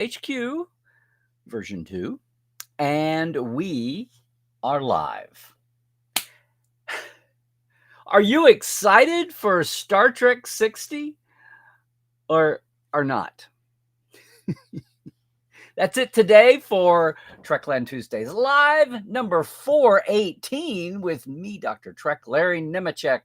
HQ version 2, and we are live. Are you excited for Star Trek 60 or not? That's it today for Trekland Tuesdays Live, number 418, with me, Dr. Trek, Larry Nemechek,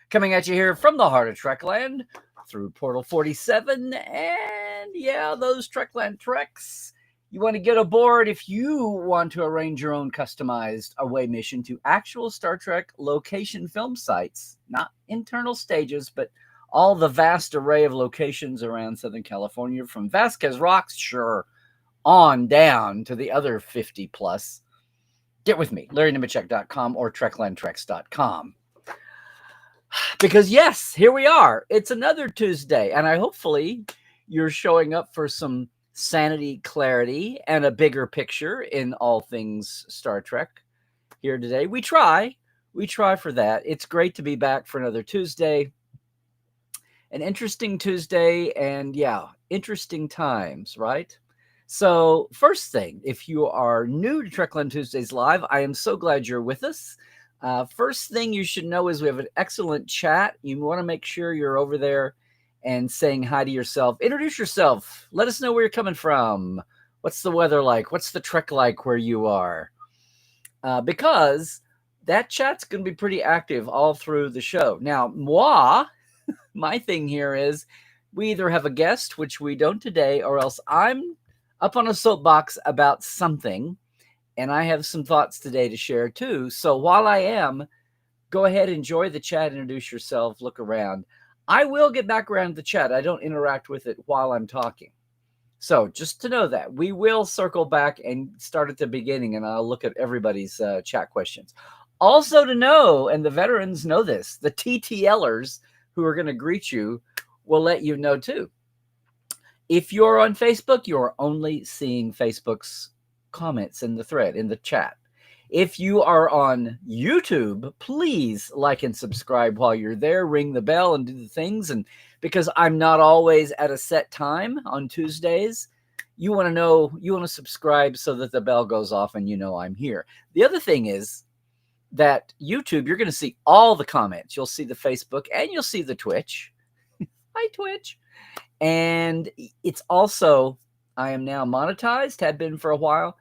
coming at you here from the heart of Trekland through Portal 47. And yeah, those Trekland Treks. You want to get aboard if you want to arrange your own customized away mission to actual Star Trek location film sites, not internal stages, but all the vast array of locations around Southern California, from Vasquez Rocks, sure, on down to the other 50 plus. Get with me, LarryNemechek.com or TreklandTreks.com. Because yes, here we are. It's another Tuesday, and hopefully you're showing up for some sanity, clarity, and a bigger picture in all things Star Trek here today. We try for that. It's great to be back for another Tuesday. An interesting Tuesday, and yeah, interesting times, right? So first thing, if you are new to Trekland Tuesdays Live, I am so glad you're with us. First thing you should know is we have an excellent chat. You want to make sure you're over there and saying hi to yourself. Introduce yourself. Let us know where you're coming from. What's the weather like? What's the Trek like where you are? Because that chat's going to be pretty active all through the show. Now, my thing here is we either have a guest, which we don't today, or else I'm up on a soapbox about something, and I have some thoughts today to share too. So while I am, go ahead, enjoy the chat, introduce yourself, look around. I will get back around to the chat. I don't interact with it while I'm talking. So just to know that, we will circle back and start at the beginning, and I'll look at everybody's chat questions. Also to know, and the veterans know this, the TTLers who are going to greet you will let you know too. If you're on Facebook, you're only seeing Facebook's comments in the thread, in the chat. If you are on YouTube, please like and subscribe while you're there. Ring the bell and do the things. And because I'm not always at a set time on Tuesdays, you want to subscribe so that the bell goes off and you know I'm here. The other thing is that YouTube, you're going to see all the comments. You'll see the Facebook and you'll see the Twitch. Hi, Twitch. And it's also, I am now monetized, had been for a while.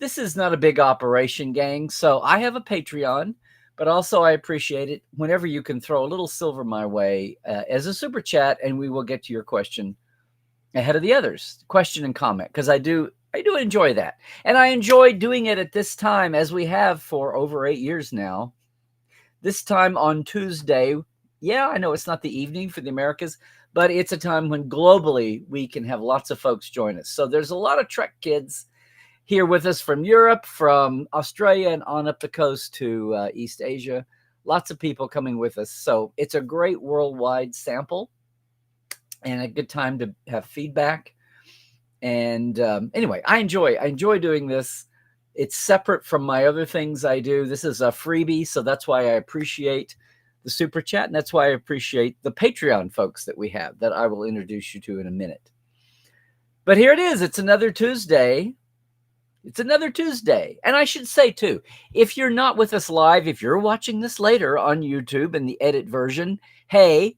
This is not a big operation, gang. So I have a Patreon, but also I appreciate it whenever you can throw a little silver my way as a super chat, and we will get to your question ahead of the others. Question and comment, because I do enjoy that. And I enjoy doing it at this time, as we have for over 8 years now. This time on Tuesday. Yeah, I know it's not the evening for the Americas, but it's a time when globally we can have lots of folks join us. So there's a lot of Trek kids here with us from Europe, from Australia, and on up the coast to East Asia. Lots of people coming with us. So it's a great worldwide sample and a good time to have feedback. And anyway, I enjoy doing this. It's separate from my other things I do. This is a freebie, so that's why I appreciate the super chat, and that's why I appreciate the Patreon folks that we have that I will introduce you to in a minute. But here it is. It's another Tuesday. And I should say too, if you're not with us live, if you're watching this later on YouTube in the edit version, hey,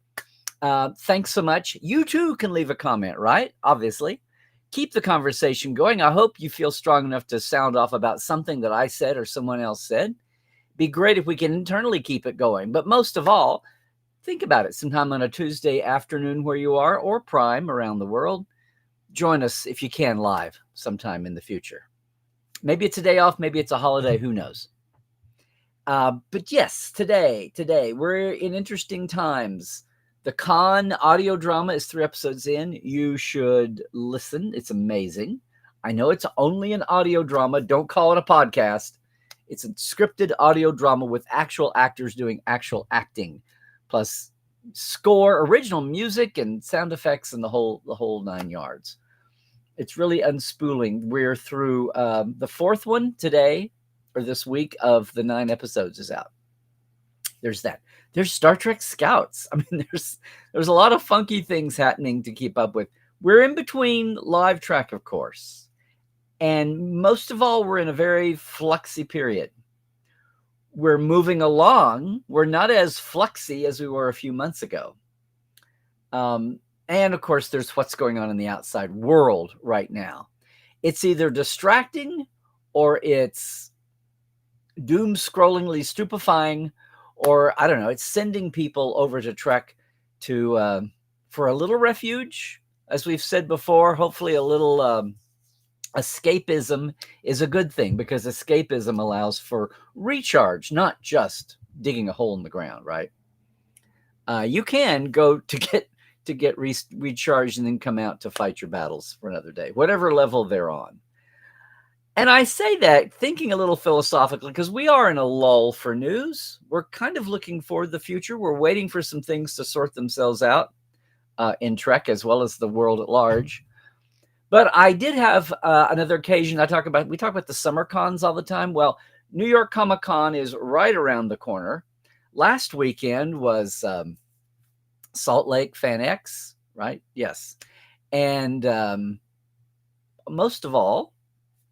thanks so much. You too can leave a comment, right? Obviously. Keep the conversation going. I hope you feel strong enough to sound off about something that I said or someone else said. Be great if we can internally keep it going. But most of all, think about it sometime on a Tuesday afternoon where you are, or prime around the world. Join us if you can live sometime in the future. Maybe it's a day off. Maybe it's a holiday. Who knows? But yes, today, we're in interesting times. The Khan audio drama is 3 episodes in. You should listen. It's amazing. I know it's only an audio drama. Don't call it a podcast. It's a scripted audio drama with actual actors doing actual acting, plus score, original music, and sound effects, and the whole 9 yards. It's really unspooling. We're through the 4th one today, or this week, of the 9 episodes is out. There's that. There's Star Trek Scouts. I mean, there's a lot of funky things happening to keep up with. We're in between live track, of course. And most of all, we're in a very fluxy period. We're moving along. We're not as fluxy as we were a few months ago. And of course, there's what's going on in the outside world right now. It's either distracting or it's doom scrollingly stupefying, or I don't know, it's sending people over to Trek to for a little refuge, as we've said before. Hopefully, a little escapism is a good thing, because escapism allows for recharge, not just digging a hole in the ground. Right? You can go to get recharged and then come out to fight your battles for another day, whatever level they're on. And I say that thinking a little philosophically, because we are in a lull for news. We're kind of looking forward to the future. We're waiting for some things to sort themselves out in Trek, as well as the world at large. But I did have another occasion. We talk about the summer cons all the time. Well, New York Comic Con is right around the corner. Last weekend was Salt Lake Fan X, right? Yes. And most of all,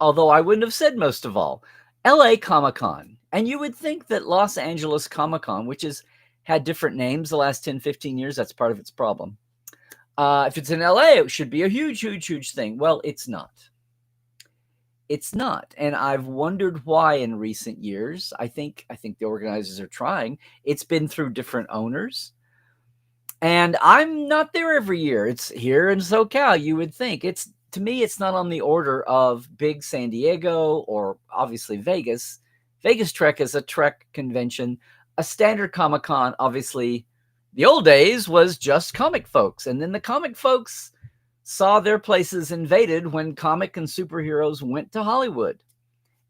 although I wouldn't have said most of all, LA Comic Con. And you would think that Los Angeles Comic Con, which has had different names the last 10, 15 years, that's part of its problem. If it's in LA, it should be a huge, huge, huge thing. Well, it's not. It's not. And I've wondered why in recent years. I think the organizers are trying. It's been through different owners. And I'm not there every year. It's here in SoCal, you would think. To me, it's not on the order of big San Diego or obviously Vegas. Vegas Trek is a Trek convention. A standard Comic-Con, obviously, the old days was just comic folks. And then the comic folks saw their places invaded when comic and superheroes went to Hollywood.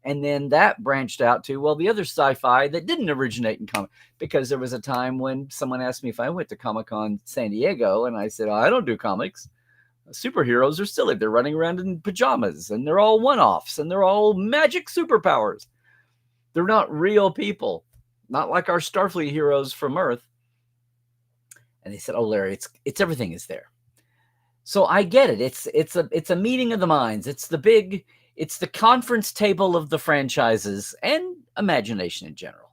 And then that branched out to, well, the other sci-fi that didn't originate in comic. Because there was a time when someone asked me if I went to Comic-Con San Diego, and I said, oh, I don't do comics. Superheroes are silly. They're running around in pajamas, and they're all one-offs, and they're all magic superpowers. They're not real people, not like our Starfleet heroes from Earth. And they said, "Oh, Larry, it's everything is there." So I get it. It's a meeting of the minds. It's the conference table of the franchises and imagination in general.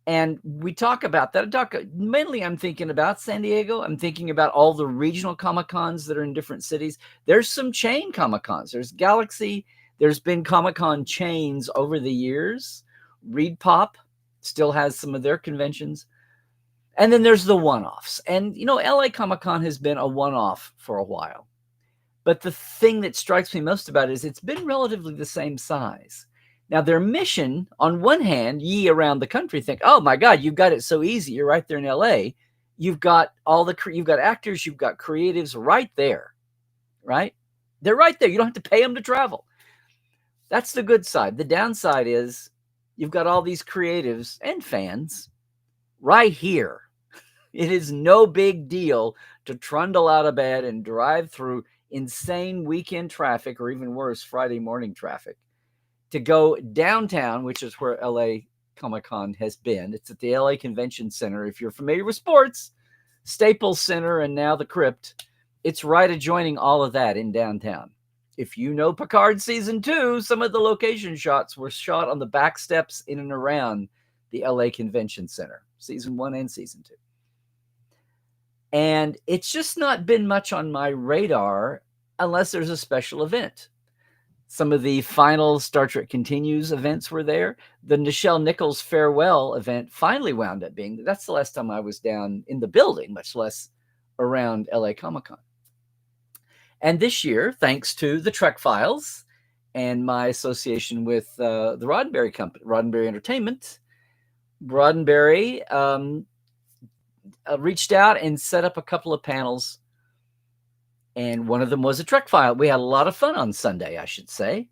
And we talk about that. Mainly, I'm thinking about San Diego. I'm thinking about all the regional Comic-Cons that are in different cities. There's some chain Comic-Cons. There's Galaxy. There's been Comic-Con chains over the years. Reed Pop still has some of their conventions. And then there's the one-offs. And, LA Comic-Con has been a one-off for a while. But the thing that strikes me most about it is it's been relatively the same size. Now, their mission, on one hand, ye around the country think, oh my God, you've got it so easy. You're right there in LA. You've got you've got actors, you've got creatives right there, right? They're right there. You don't have to pay them to travel. That's the good side. The downside is you've got all these creatives and fans right here. It is no big deal to trundle out of bed and drive through insane weekend traffic, or even worse, Friday morning traffic, to go downtown, which is where LA Comic-Con has been. It's at the LA Convention Center. If you're familiar with sports, Staples Center and now the Crypt, it's right adjoining all of that in downtown. If you know Picard Season 2, some of the location shots were shot on the back steps in and around the LA Convention Center, Season 1 and Season 2. And it's just not been much on my radar unless there's a special event. Some of the final Star Trek Continues events were there. The Nichelle Nichols farewell event finally wound up being, that's the last time I was down in the building, much less around LA Comic-Con. And this year, thanks to the Trek Files and my association with the Roddenberry Company, Roddenberry Entertainment, Roddenberry reached out and set up a couple of panels. And one of them was a Trek File. We had a lot of fun on Sunday, I should say.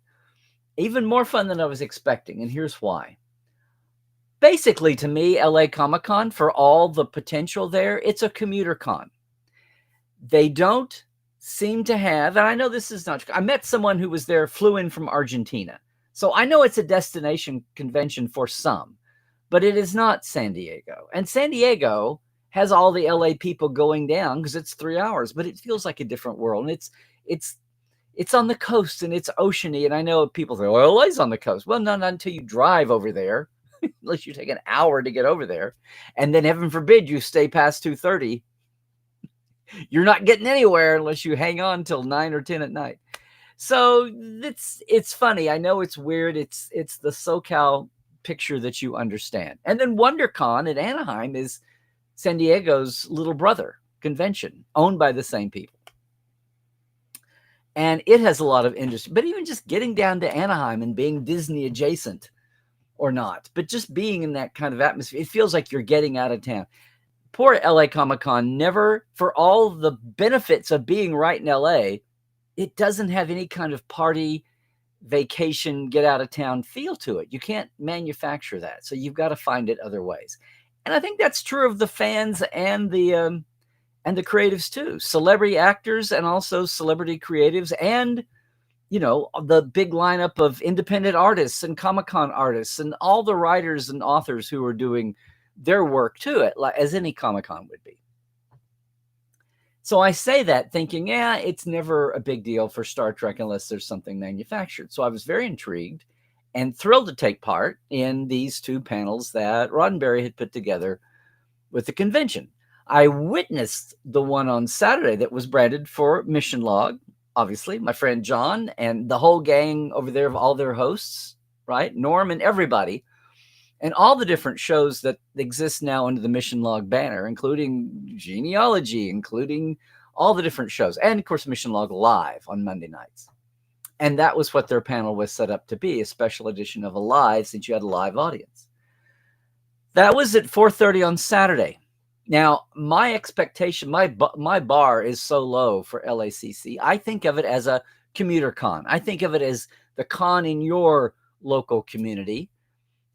Even more fun than I was expecting. And here's why. Basically, to me, LA Comic-Con, for all the potential there, it's a commuter con. They don't seem to have, and I know this is not, I met someone who was there, flew in from Argentina. So I know it's a destination convention for some, but it is not San Diego. And San Diego has all the LA people going down because it's 3 hours, but it feels like a different world. And it's on the coast and it's oceany. And I know people say, well, LA's on the coast. Well, no, not until you drive over there, unless you take an hour to get over there. And then heaven forbid you stay past 2:30. You're not getting anywhere unless you hang on till 9 or 10 at night. So it's funny. I know it's weird. It's the SoCal picture that you understand. And then WonderCon at Anaheim is San Diego's little brother convention, owned by the same people. And it has a lot of industry. But even just getting down to Anaheim and being Disney adjacent or not, but just being in that kind of atmosphere, it feels like you're getting out of town. Poor LA Comic-Con, never, for all the benefits of being right in LA, it doesn't have any kind of party, vacation, get out of town feel to it. You can't manufacture that. So you've got to find it other ways. And I think that's true of the fans and the creatives too. Celebrity actors and also celebrity creatives, and the big lineup of independent artists and Comic-Con artists and all the writers and authors who are doing their work to it, like as any Comic-Con would be. So I say that thinking, it's never a big deal for Star Trek unless there's something manufactured. So I was very intrigued and thrilled to take part in these two panels that Roddenberry had put together with the convention. I witnessed the one on Saturday that was branded for Mission Log, obviously, my friend John and the whole gang over there of all their hosts, right? Norm and everybody. And all the different shows that exist now under the Mission Log banner, including Genealogy, including all the different shows. And, of course, Mission Log Live on Monday nights. And that was what their panel was set up to be, a special edition of a live, since you had a live audience. That was at 4:30 on Saturday. Now, my expectation, my bar is so low for LACC. I think of it as a commuter con. I think of it as the con in your local community.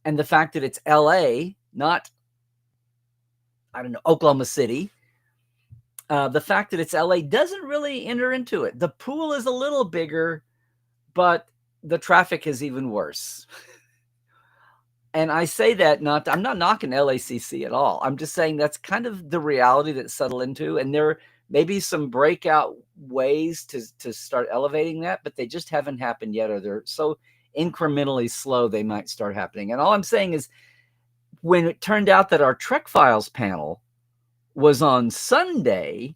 And the fact that it's LA, not, Oklahoma City, the fact that it's LA doesn't really enter into it. The pool is a little bigger, but the traffic is even worse. And I say that I'm not knocking LACC at all. I'm just saying that's kind of the reality that's settled into. And there may be some breakout ways to start elevating that, but they just haven't happened yet, or they're so incrementally slow they might start happening. And all I'm saying is, when it turned out that our Trek Files panel was on Sunday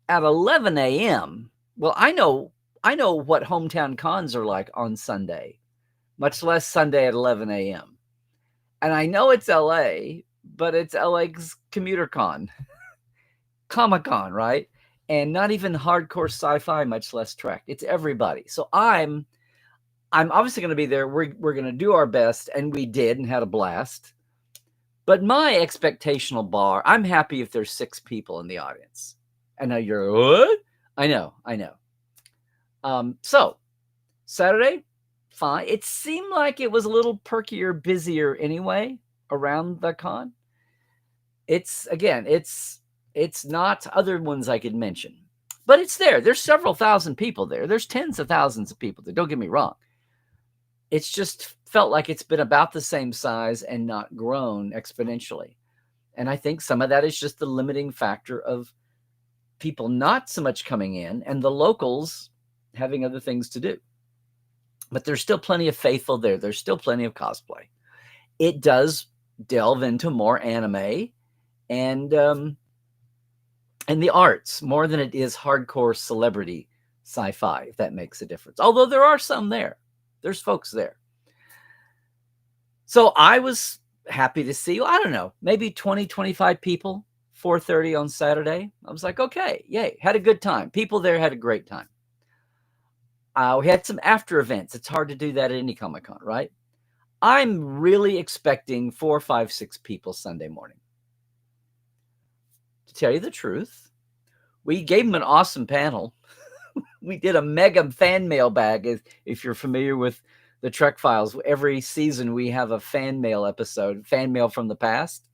at 11 a.m., well, I know what hometown cons are like on Sunday, much less Sunday at 11 a.m. And I know it's LA, but it's LA's commuter con, Comic-Con, right? And not even hardcore sci-fi, much less Trek. It's everybody. So I'm obviously going to be there. We're going to do our best, and we did and had a blast. But my expectational bar, I'm happy if there's 6 people in the audience. I know you're, what? I know. So Saturday, fine. It seemed like it was a little perkier, busier anyway around the con. It's not other ones I could mention, but it's there. There's several thousand people there. There's tens of thousands of people there. Don't get me wrong. It's just felt like it's been about the same size and not grown exponentially. And I think some of that is just the limiting factor of people not so much coming in and the locals having other things to do. But there's still plenty of faithful there. There's still plenty of cosplay. It does delve into more anime and the arts more than it is hardcore celebrity sci-fi, if that makes a difference. Although there are some there. There's folks there. So I was happy to see, maybe 20, 25 people, 4:30 on Saturday. I was like, okay, yay, had a good time. People there had a great time. We had some after events. It's hard to do that at any Comic-Con, right? I'm really expecting 4, 5, 6 people Sunday morning. To tell you the truth, we gave them an awesome panel. We did a mega fan mail bag. If you're familiar with the Trek Files, every season we have a fan mail episode, fan mail from the past.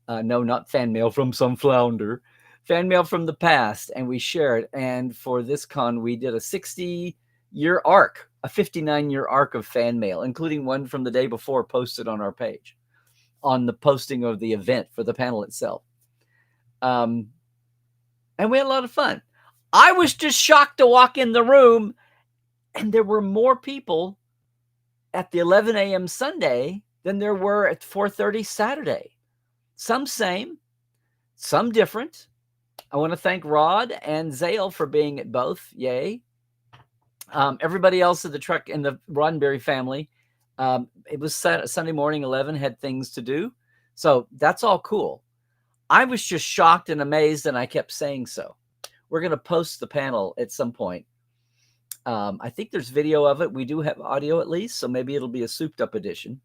No, not fan mail from some flounder. Fan mail from the past, and we share it. And for this con, we did a 60-year arc, a 59-year arc of fan mail, including one from the day before posted on our page, on the posting of the event for the panel itself. And we had a lot of fun. I was just shocked to walk in the room, and there were more people at the 11 a.m. Sunday than there were at 4:30 Saturday. Some same, some different. I want to thank Rod and Zale for being at both. Yay. Everybody else in the Roddenberry family, it was Sunday morning, 11, had things to do. So that's all cool. I was just shocked and amazed, and I kept saying so. We're going to post the panel at some point. I think there's video of it. We do have audio at least, so maybe it'll be a souped up edition.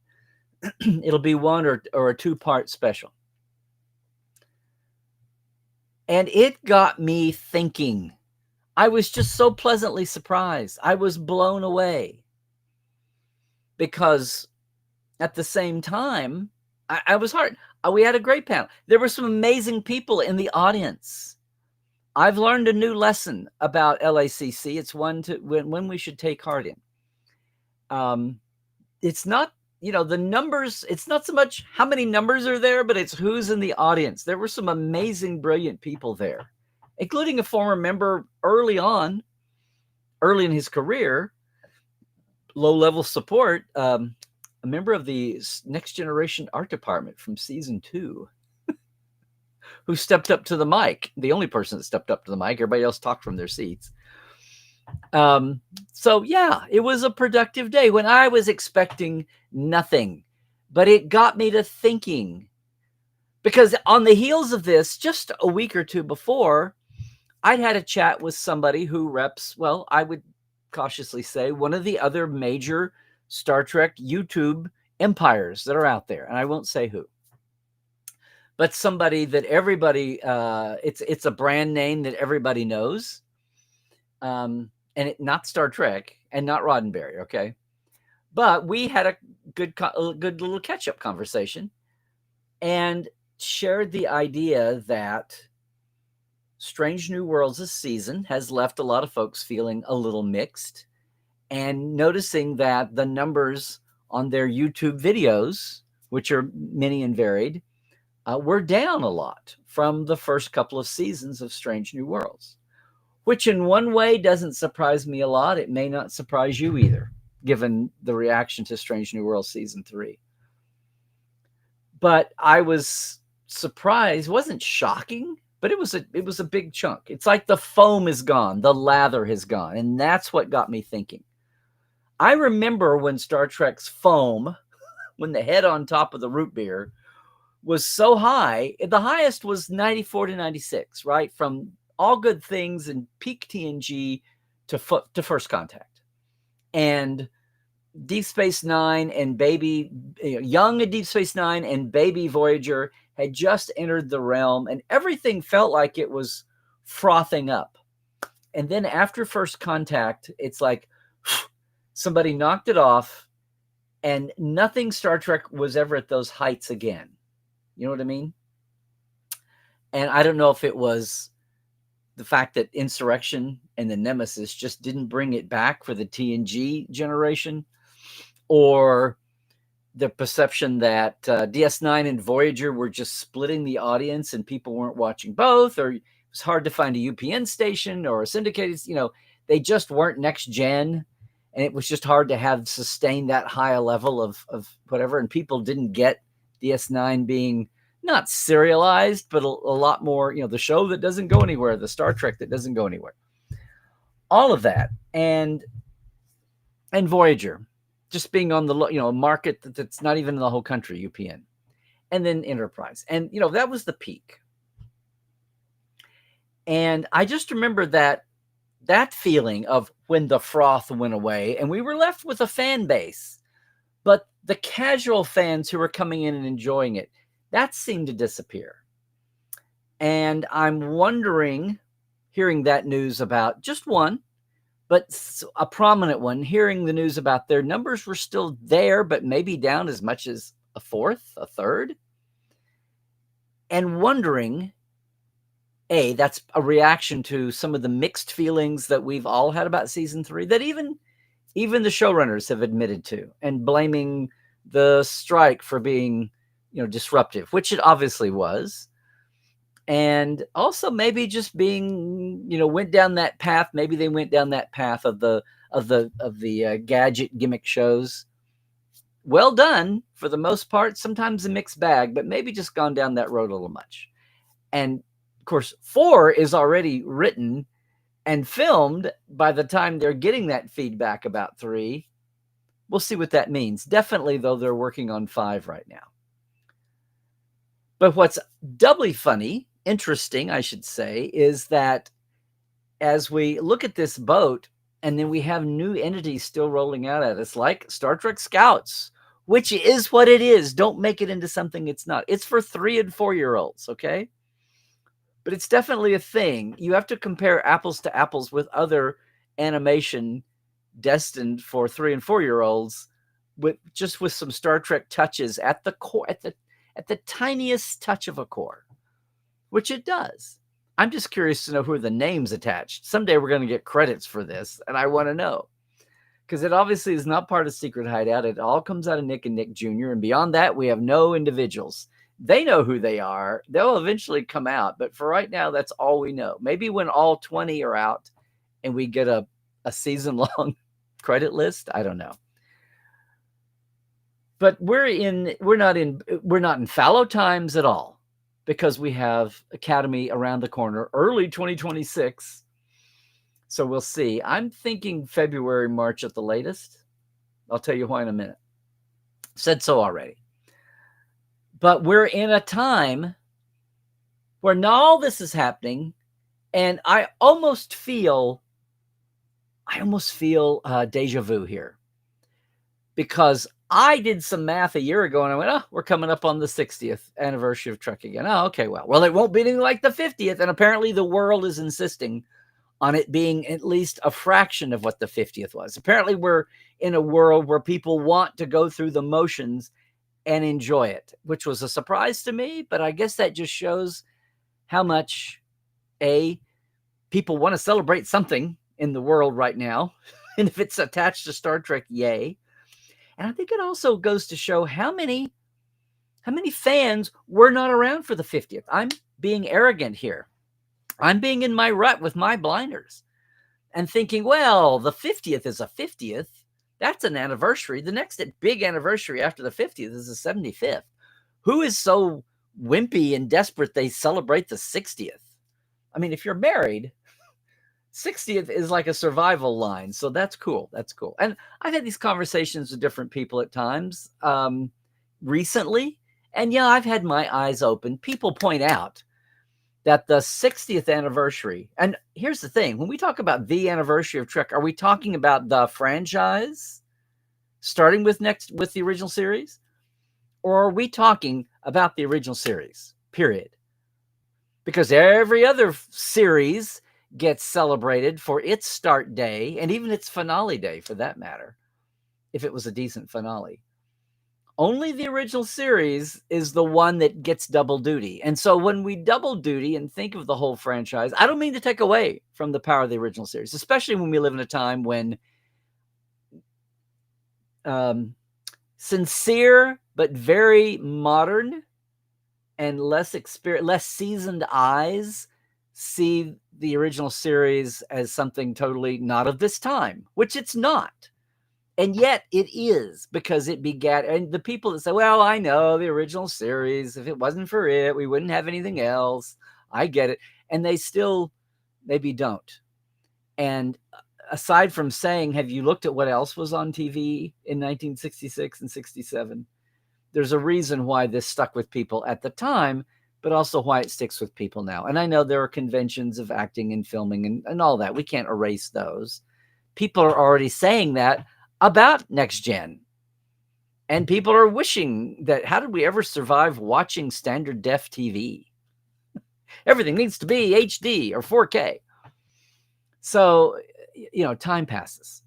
It'll be one or a two-part special. And it got me thinking. I was just so pleasantly surprised. I was blown away. Because at the same time, I was hard. We had a great panel. There were some amazing people in the audience. I've learned a new lesson about LACC. It's one to when we should take heart in. It's not, the numbers. It's not so much how many numbers are there, but it's who's in the audience. There were some amazing, brilliant people there, including a former member early in his career, low-level support, a member of the Next Generation Art Department from season 2. Who stepped up to the mic, the only person that stepped up to the mic. Everybody else talked from their seats. So yeah, it was a productive day when I was expecting nothing, but it got me to thinking, because on the heels of this, just a week or two before, I'd had a chat with somebody who reps, well, I would cautiously say, one of the other major Star Trek YouTube empires that are out there. And I won't say who. But somebody that everybody, it's a brand name that everybody knows, and not Star Trek and not Roddenberry, okay? But we had a good little catch-up conversation and shared the idea that Strange New Worlds this season has left a lot of folks feeling a little mixed, and noticing that the numbers on their YouTube videos, which are many and varied, were down a lot from the first couple of seasons of Strange New Worlds, which in one way doesn't surprise me a lot. It may not surprise you either, given the reaction to Strange New Worlds season 3. But I was surprised. It wasn't shocking, but it was a big chunk. It's like the foam is gone, the lather has gone, and that's what got me thinking. I remember when Star Trek's foam, when the head on top of the root beer was so high, the highest was 94 to 96, right? From All Good Things and peak TNG to First Contact. And Deep Space Nine and young Deep Space Nine and baby Voyager had just entered the realm, and everything felt like it was frothing up. And then after First Contact, it's like somebody knocked it off, and nothing Star Trek was ever at those heights again. You know what I mean? And I don't know if it was the fact that Insurrection and the Nemesis just didn't bring it back for the TNG generation, or the perception that DS9 and Voyager were just splitting the audience and people weren't watching both, or it was hard to find a UPN station or a syndicated, they just weren't next gen. And it was just hard to sustain that high a level of whatever. And people didn't get DS9 being not serialized, but a lot more, the show that doesn't go anywhere, the Star Trek that doesn't go anywhere. All of that. And Voyager just being on the, market that's not even in the whole country, UPN. And then Enterprise. And, that was the peak. And I just remember that feeling of when the froth went away and we were left with a fan base, but the casual fans who were coming in and enjoying it, that seemed to disappear. And I'm wondering, hearing that news about just one, but a prominent one, hearing the news about their numbers were still there, but maybe down as much as a fourth, a third. And wondering, that's a reaction to some of the mixed feelings that we've all had about season 3, that even the showrunners have admitted to, and blaming the strike for being, disruptive, which it obviously was. and also maybe just being, went down that path. Maybe they went down that path of the gadget gimmick shows. Well done for the most part. Sometimes a mixed bag, but maybe just gone down that road a little much. And of course, 4 is already written and filmed by the time they're getting that feedback about 3. We'll see what that means. Definitely, though, they're working on 5 right now. But what's doubly funny, interesting, I should say, is that as we look at this boat, and then we have new entities still rolling out at us, like Star Trek Scouts, which is what it is. Don't make it into something it's not. It's for 3 and 4-year-olds, okay? But it's definitely a thing. You have to compare apples to apples with other animation destined for 3 and 4-year-olds, with some Star Trek touches at the core, at the tiniest touch of a core, which it does. I'm just curious to know who are the names attached. Someday we're going to get credits for this, and I want to know, because it obviously is not part of Secret Hideout. It all comes out of Nick and Nick Jr., and beyond that, we have no individuals. They know who they are. They'll eventually come out, but for right now, that's all we know. Maybe when all 20 are out and we get a season-long credit list, I don't know. But we're not in fallow times at all, because we have Academy around the corner, early 2026. So we'll see. I'm thinking February, March at the latest. I'll tell you why in a minute. Said so already. But we're in a time where now all this is happening, and I almost feel deja vu here, because I did some math a year ago and I went, oh, we're coming up on the 60th anniversary of Trek again. Oh, okay, well, it won't be anything like the 50th. And apparently the world is insisting on it being at least a fraction of what the 50th was. Apparently we're in a world where people want to go through the motions and enjoy it, which was a surprise to me. But I guess that just shows how much, people want to celebrate something in the world right now. And if it's attached to Star Trek, yay. And I think it also goes to show how many fans were not around for the 50th. I'm being arrogant here. I'm being in my rut with my blinders and thinking, well, the 50th is a 50th. That's an anniversary. The next big anniversary after the 50th is the 75th. Who is so wimpy and desperate they celebrate the 60th? I mean, if you're married, 60th is like a survival line. So that's cool. That's cool. And I've had these conversations with different people at times recently. And yeah, I've had my eyes open. People point out that the 60th anniversary, and here's the thing, when we talk about the anniversary of Trek, are we talking about the franchise starting with the original series? Or are we talking about the original series, period? Because every other series gets celebrated for its start day and even its finale day, for that matter, if it was a decent finale. Only the original series is the one that gets double duty. And so when we double duty and think of the whole franchise, I don't mean to take away from the power of the original series, especially when we live in a time when sincere but very modern and less seasoned eyes see the original series as something totally not of this time, which it's not. And yet it is, because it begat, and the people that say, well, I know the original series, if it wasn't for it, we wouldn't have anything else. I get it. And they still maybe don't. And aside from saying, have you looked at what else was on TV in 1966 and 67? There's a reason why this stuck with people at the time, but also why it sticks with people now. And I know there are conventions of acting and filming and all that. We can't erase those. People are already saying that about Next Gen. And people are wishing that, how did we ever survive watching standard def TV? Everything needs to be HD or 4K. So, time passes.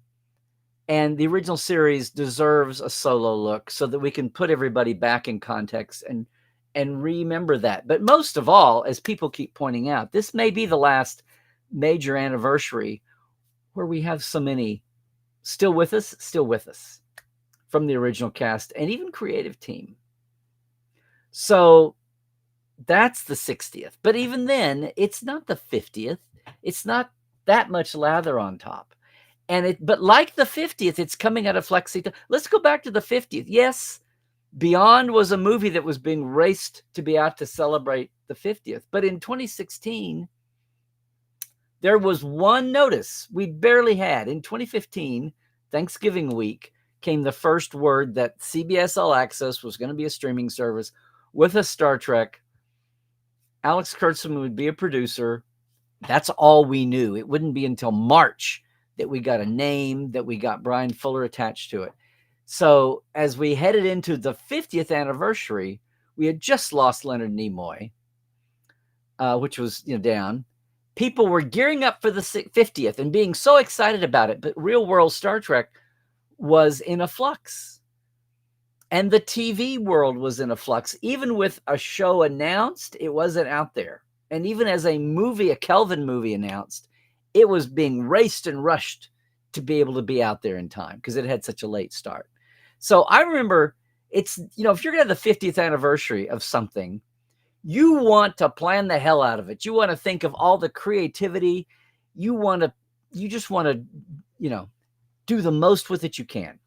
And the original series deserves a solo look so that we can put everybody back in context and remember that. But most of all, as people keep pointing out, this may be the last major anniversary where we have so many still with us from the original cast and even creative team. So That's the 60th. But even then, it's not the 50th. It's not that much lather on top. But like the 50th, it's coming out of flexi. Let's go back to the 50th. Yes, Beyond was a movie that was being raced to be out to celebrate the 50th. But in 2016, there was one notice we barely had. In 2015, Thanksgiving week, came the first word that CBS All Access was going to be a streaming service with a Star Trek. Alex Kurtzman would be a producer. That's all we knew. It wouldn't be until March that we got a name, that we got Brian Fuller attached to it. So as we headed into the 50th anniversary, we had just lost Leonard Nimoy, which was down. People were gearing up for the 50th and being so excited about it, but real world Star Trek was in a flux. And the TV world was in a flux. Even with a show announced, it wasn't out there. And even as a movie, a Kelvin movie announced, it was being raced and rushed to be able to be out there in time because it had such a late start. So I remember it's, if you're going to have the 50th anniversary of something, you want to plan the hell out of it. You want to think of all the creativity. You just want to, do the most with it you can.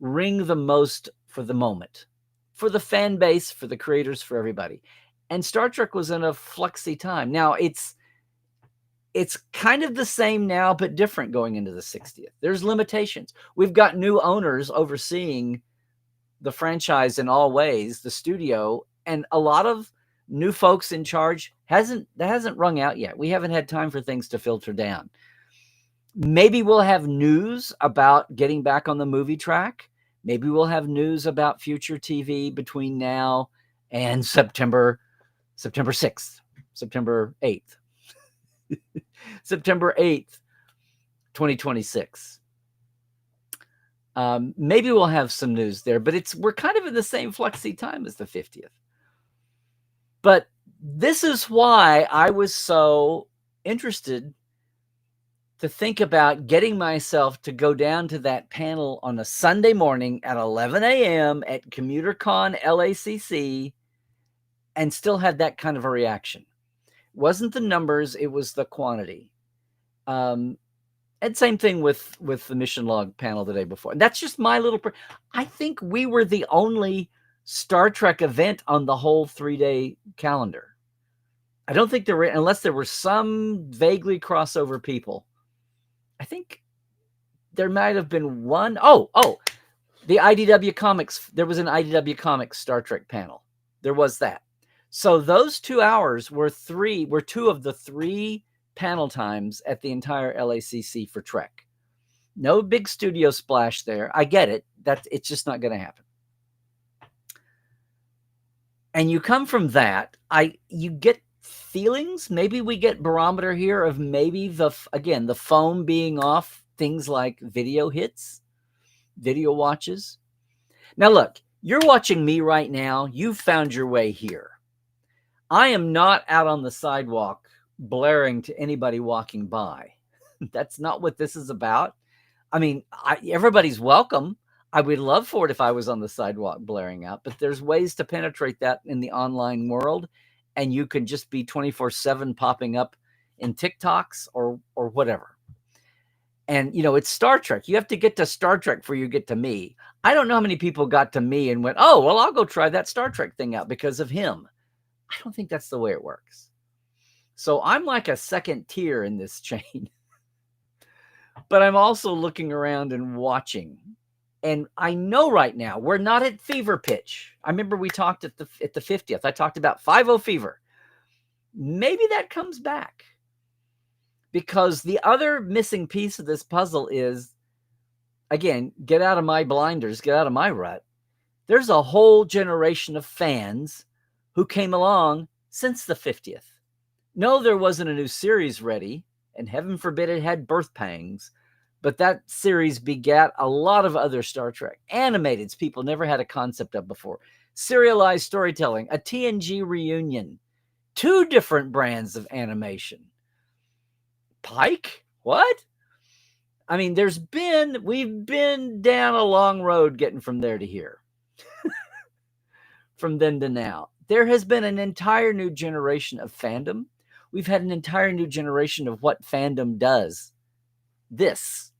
Wring the most for the moment, for the fan base, for the creators, for everybody. And Star Trek was in a fluxy time. Now it's kind of the same now, but different going into the 60th. There's limitations. We've got new owners overseeing the franchise in all ways, the studio, and a lot of new folks in charge. That hasn't rung out yet. We haven't had time for things to filter down. Maybe we'll have news about getting back on the movie track. Maybe we'll have news about future TV between now and September 6th, September 8th. September 8th, 2026. Maybe we'll have some news there, but we're kind of in the same fluxy time as the 50th. But this is why I was so interested to think about getting myself to go down to that panel on a Sunday morning at 11 a.m. at CommuterCon LACC and still had that kind of a reaction. It wasn't the numbers, it was the quantity. And same thing with the Mission Log panel the day before. And that's just my little... I think we were the only Star Trek event on the whole 3-day calendar. I don't think there were, unless there were some vaguely crossover people. I think there might have been one. Oh, the IDW Comics. There was an IDW Comics Star Trek panel. There was that. So those 2 hours were two of the 3 panel times at the entire LACC for Trek. No big studio splash there. I get it. It's just not going to happen. And you come from that, you get feelings. Maybe we get barometer here of maybe the foam being off things like video hits, video watches. Now look, you're watching me right now. You've found your way here. I am not out on the sidewalk blaring to anybody walking by. That's not what this is about. I mean, everybody's welcome. I would love for it if I was on the sidewalk blaring out, but there's ways to penetrate that in the online world. And you can just be 24/7 popping up in TikToks or whatever. And, it's Star Trek. You have to get to Star Trek before you get to me. I don't know how many people got to me and went, oh, well, I'll go try that Star Trek thing out because of him. I don't think that's the way it works. So I'm like a second tier in this chain. But I'm also looking around and watching. And I know right now we're not at fever pitch. I remember we talked at the 50th. I talked about 5-0 fever. Maybe that comes back. Because the other missing piece of this puzzle is, again, get out of my blinders, get out of my rut. There's a whole generation of fans who came along since the 50th. No, there wasn't a new series ready, and heaven forbid it had birth pangs. But that series begat a lot of other Star Trek. Animateds people never had a concept of before. Serialized storytelling, a TNG reunion. 2 different brands of animation. Pike? What? I mean, we've been down a long road getting from there to here. From then to now. there has been an entire new generation of fandom. We've had an entire new generation of what fandom does. This.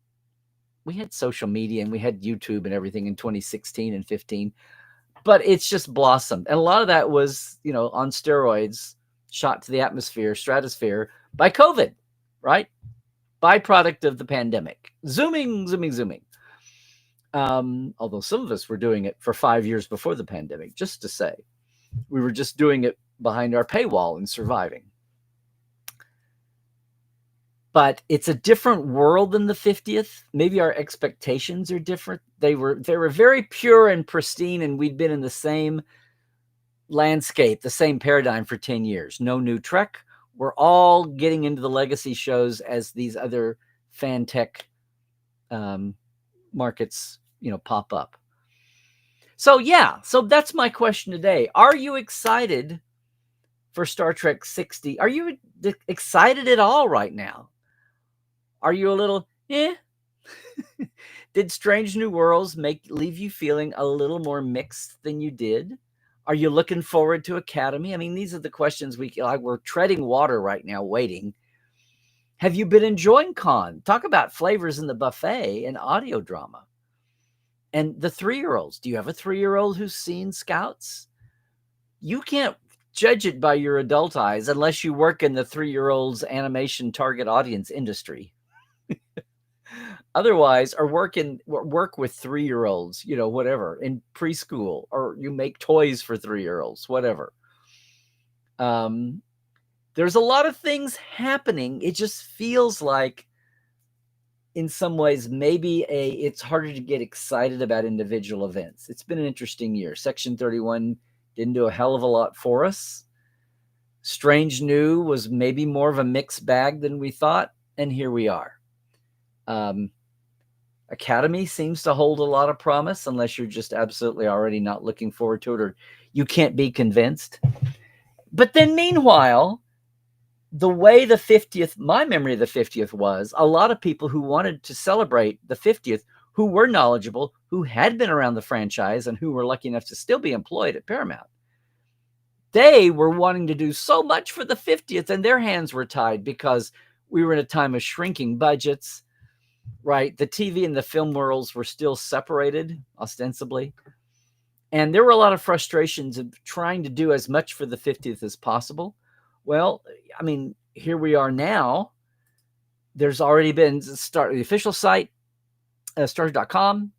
We had social media and we had YouTube and everything in 2016 and 15, but it's just blossomed. And a lot of that was, on steroids, shot to the atmosphere, stratosphere by COVID, right? Byproduct of the pandemic. Zooming. Although some of us were doing it for 5 years before the pandemic, just to say. We were just doing it behind our paywall and surviving. But it's a different world than the 50th. Maybe our expectations are different. They were very pure and pristine, and we'd been in the same landscape, the same paradigm for 10 years. No new Trek. We're all getting into the legacy shows as these other fan tech markets, pop up. So that's my question today. Are you excited for Star Trek 60? Are you excited at all right now? Are you a little, Did Strange New Worlds leave you feeling a little more mixed than you did? Are you looking forward to Academy? I mean, these are the questions we're treading water right now, waiting. Have you been enjoying Con? Talk about flavors in the buffet and audio drama. And the 3-year-olds. Do you have a 3-year-old who's seen Scouts? You can't judge it by your adult eyes unless you work in the 3-year-olds animation target audience industry. Otherwise, or work with 3-year-olds, whatever, in preschool, or you make toys for 3-year-olds, whatever. There's a lot of things happening. It just feels like, in some ways, maybe it's harder to get excited about individual events. It's been an interesting year. Section 31 didn't do a hell of a lot for us. Strange New was maybe more of a mixed bag than we thought, and here we are. Academy seems to hold a lot of promise, unless you're just absolutely already not looking forward to it, or you can't be convinced. But then meanwhile, the way the 50th, my memory of the 50th was, a lot of people who wanted to celebrate the 50th, who were knowledgeable, who had been around the franchise, and who were lucky enough to still be employed at Paramount, they were wanting to do so much for the 50th, and their hands were tied because we were in a time of shrinking budgets, right? The TV and the film worlds were still separated, ostensibly. And there were a lot of frustrations of trying to do as much for the 50th as possible. Well, I mean, here we are now. There's already been the official site, Star.com.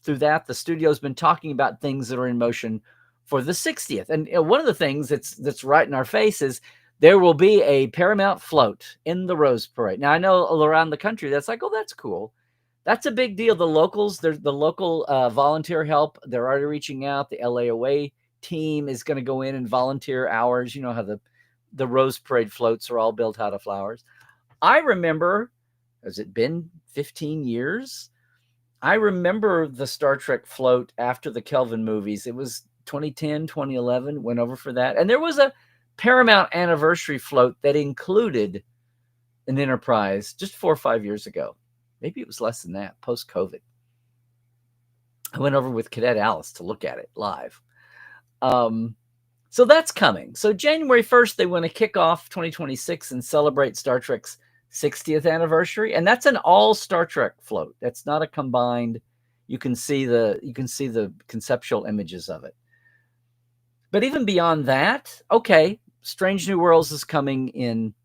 Through that, the studio's been talking about things that are in motion for the 60th. And one of the things that's right in our face is there will be a Paramount float in the Rose Parade. Now, I know around the country, that's like, oh, that's cool. That's a big deal. The locals, the local volunteer help, they're already reaching out. The LAOA team is going to go in and volunteer hours. You know how the Rose Parade floats are all built out of flowers. I remember, has it been 15 years? I remember the Star Trek float after the Kelvin movies. It was 2010, 2011, went over for that. And there was a Paramount anniversary float that included an Enterprise just 4 or 5 years ago. Maybe it was less than that, post-COVID. I went over with Cadet Alice to look at it live. So that's coming. So January 1st, they want to kick off 2026 and celebrate Star Trek's 60th anniversary. And that's an all Star Trek float. That's not a combined. You can see the conceptual images of it. But even beyond that, okay, Strange New Worlds is coming in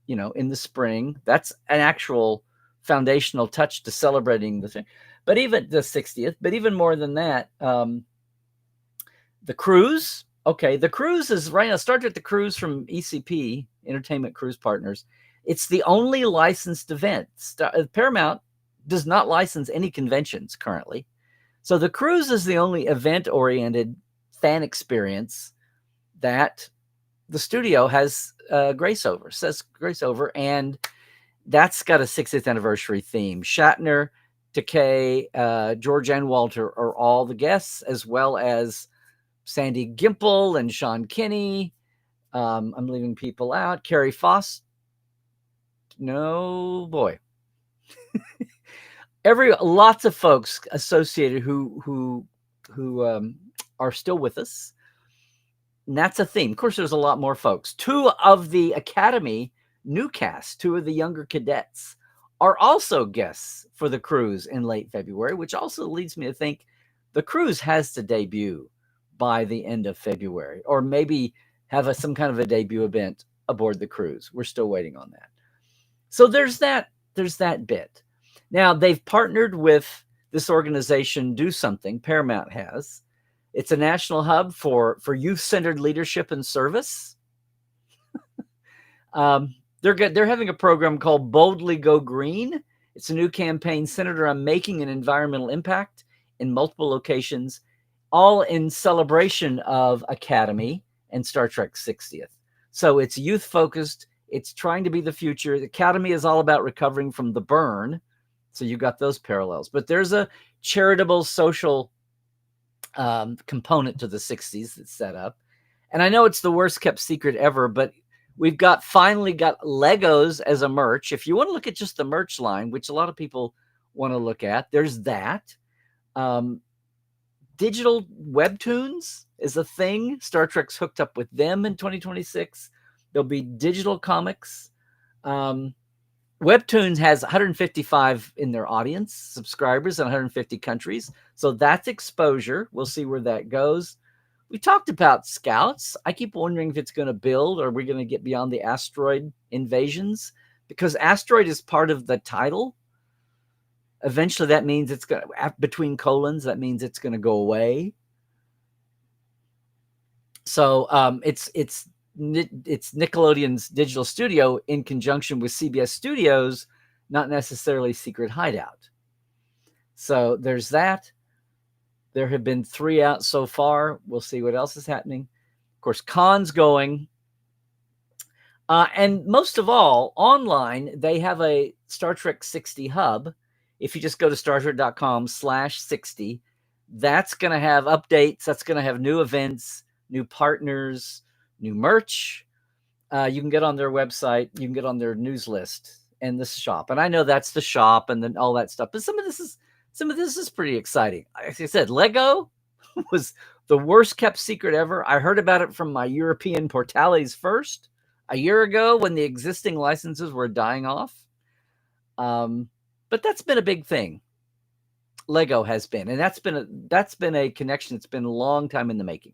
the spring. That's an actual foundational touch to celebrating the thing. But even the 60th, but even more than that, the cruise. Okay, the cruise is right now. Star Trek the Cruise from ECP, Entertainment Cruise Partners. It's the only licensed event. Paramount does not license any conventions currently. So the cruise is the only event-oriented fan experience that the studio has grace over, and that's got a 60th anniversary theme. Shatner, Takei, George and Walter are all the guests, as well as Sandy Gimple and Sean Kinney. I'm leaving people out. Carrie Foss. No, boy. Lots of folks associated who are still with us. And that's a theme. Of course, there's a lot more folks. 2 of the Academy new cast, 2 of the younger cadets, are also guests for the cruise in late February, which also leads me to think the cruise has to debut by the end of February, or maybe have some kind of a debut event aboard the cruise. We're still waiting on that. So there's that bit. Now, they've partnered with this organization, Do Something, Paramount has. It's a national hub for youth-centered leadership and service. They're having a program called Boldly Go Green. It's a new campaign centered around making an environmental impact in multiple locations, all in celebration of Academy and Star Trek 60th. So it's youth-focused. It's trying to be the future. The Academy is all about recovering from the burn. So you got those parallels. But there's a charitable social component to the 60s that's set up. And I know it's the worst kept secret ever, but we've finally got Legos as a merch. If you want to look at just the merch line, which a lot of people want to look at, there's that. Digital webtoons is a thing. Star Trek's hooked up with them in 2026. There'll be digital comics. Webtoons has 155 in their audience, subscribers in 150 countries. So that's exposure. We'll see where that goes. We talked about Scouts. I keep wondering if it's going to build, or are we going to get beyond the asteroid invasions? Because asteroid is part of the title. Eventually, that means it's going to, between colons, that means it's going to go away. So it's Nickelodeon's digital studio in conjunction with CBS Studios, not necessarily Secret Hideout. So there's that. There have been 3 out so far. We'll see what else is happening. Of course, Khan's going. And most of all, online, they have a Star Trek 60 hub. If you just go to StarTrek.com/60, that's going to have updates. That's going to have new events, new partners, new merch. You can get on their website. You can get on their news list and the shop. And I know that's the shop and then all that stuff. But some of this is pretty exciting. Like I said, Lego was the worst kept secret ever. I heard about it from my European Portales first a year ago when the existing licenses were dying off. But that's been a big thing. Lego has been, and that's been a connection. It's been a long time in the making.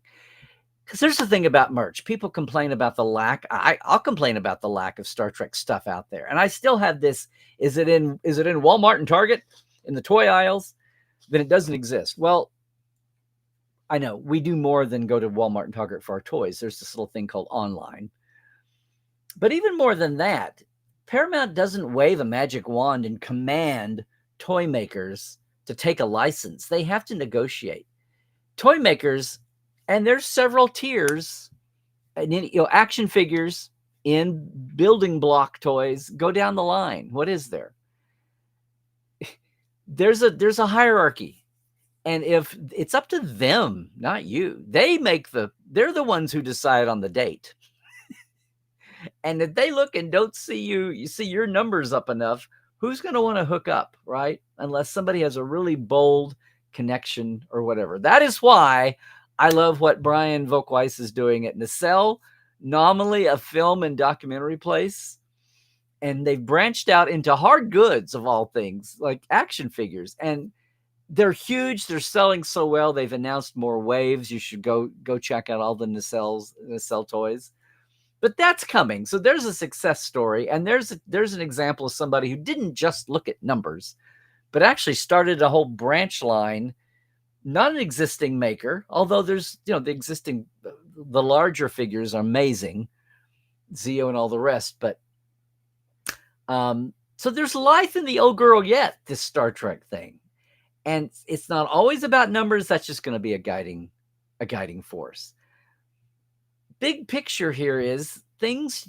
Because there's the thing about merch. People complain about the lack. I'll complain about the lack of Star Trek stuff out there. And I still have this. Is it in Walmart and Target in the toy aisles? Then it doesn't exist. Well, I know we do more than go to Walmart and Target for our toys. There's this little thing called online. But even more than that, Paramount doesn't wave a magic wand and command toy makers to take a license. They have to negotiate. Toy makers, and there's several tiers, and action figures in building block toys go down the line. What is there? There's a hierarchy. And if it's up to them, not you, they're the ones who decide on the date. And if they look and don't see you see your numbers up enough, who's going to want to hook up, right? Unless somebody has a really bold connection or whatever. That is why I love what Brian Volkweiss is doing at Nacelle, nominally a film and documentary place. And they've branched out into hard goods of all things, like action figures. And they're huge. They're selling so well. They've announced more waves. You should go check out all the Nacelle toys. But that's coming. So there's a success story. And there's an example of somebody who didn't just look at numbers, but actually started a whole branch line, not an existing maker, although there's, the larger figures are amazing, Zeo and all the rest. But so there's life in the old girl yet, this Star Trek thing. And it's not always about numbers. That's just going to be a guiding force. Big picture here is things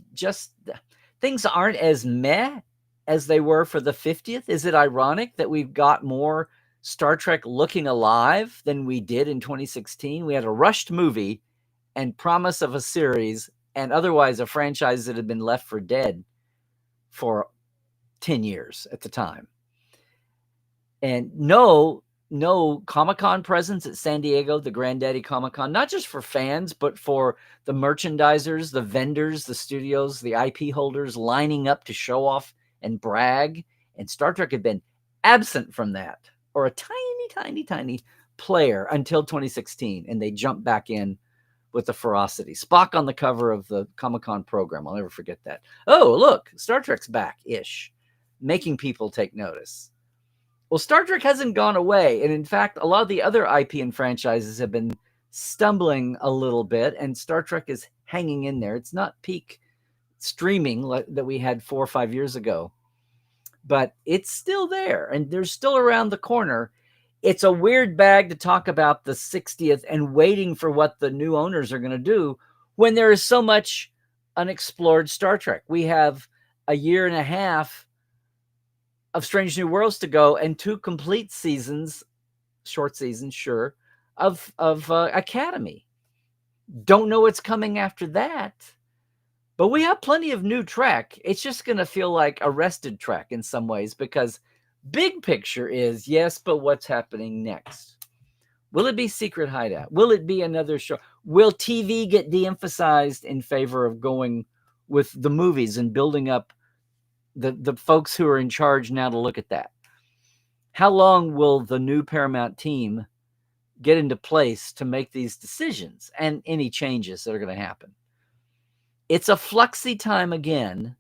aren't as meh as they were for the 50th. Is it ironic that we've got more Star Trek looking alive than we did in 2016? We had a rushed movie and promise of a series, and otherwise a franchise that had been left for dead for 10 years at the time. And no, no Comic-Con presence at San Diego, the Granddaddy Comic-Con, not just for fans, but for the merchandisers, the vendors, the studios, the IP holders lining up to show off and brag. And Star Trek had been absent from that, or a tiny player until 2016. And they jumped back in with the ferocity. Spock on the cover of the Comic-Con program. I'll never forget that. Oh, look, Star Trek's back-ish, making people take notice. Well, Star Trek hasn't gone away. And in fact, a lot of the other IP and franchises have been stumbling a little bit, and Star Trek is hanging in there. It's not peak streaming that we had 4 or 5 years ago, but it's still there, and they're still around the corner. It's a weird bag to talk about the 60th and waiting for what the new owners are going to do when there is so much unexplored Star Trek. We have a year and a half of Strange New Worlds to go and 2 complete seasons, short seasons, sure, of Academy. Don't know what's coming after that, but we have plenty of new Trek. It's just going to feel like Arrested Trek in some ways, because big picture is, yes, but what's happening next? Will it be Secret Hideout? Will it be another show? Will TV get de-emphasized in favor of going with the movies and building up the folks who are in charge now to look at that? How long will the new Paramount team get into place to make these decisions and any changes that are going to happen? It's a fluxy time again.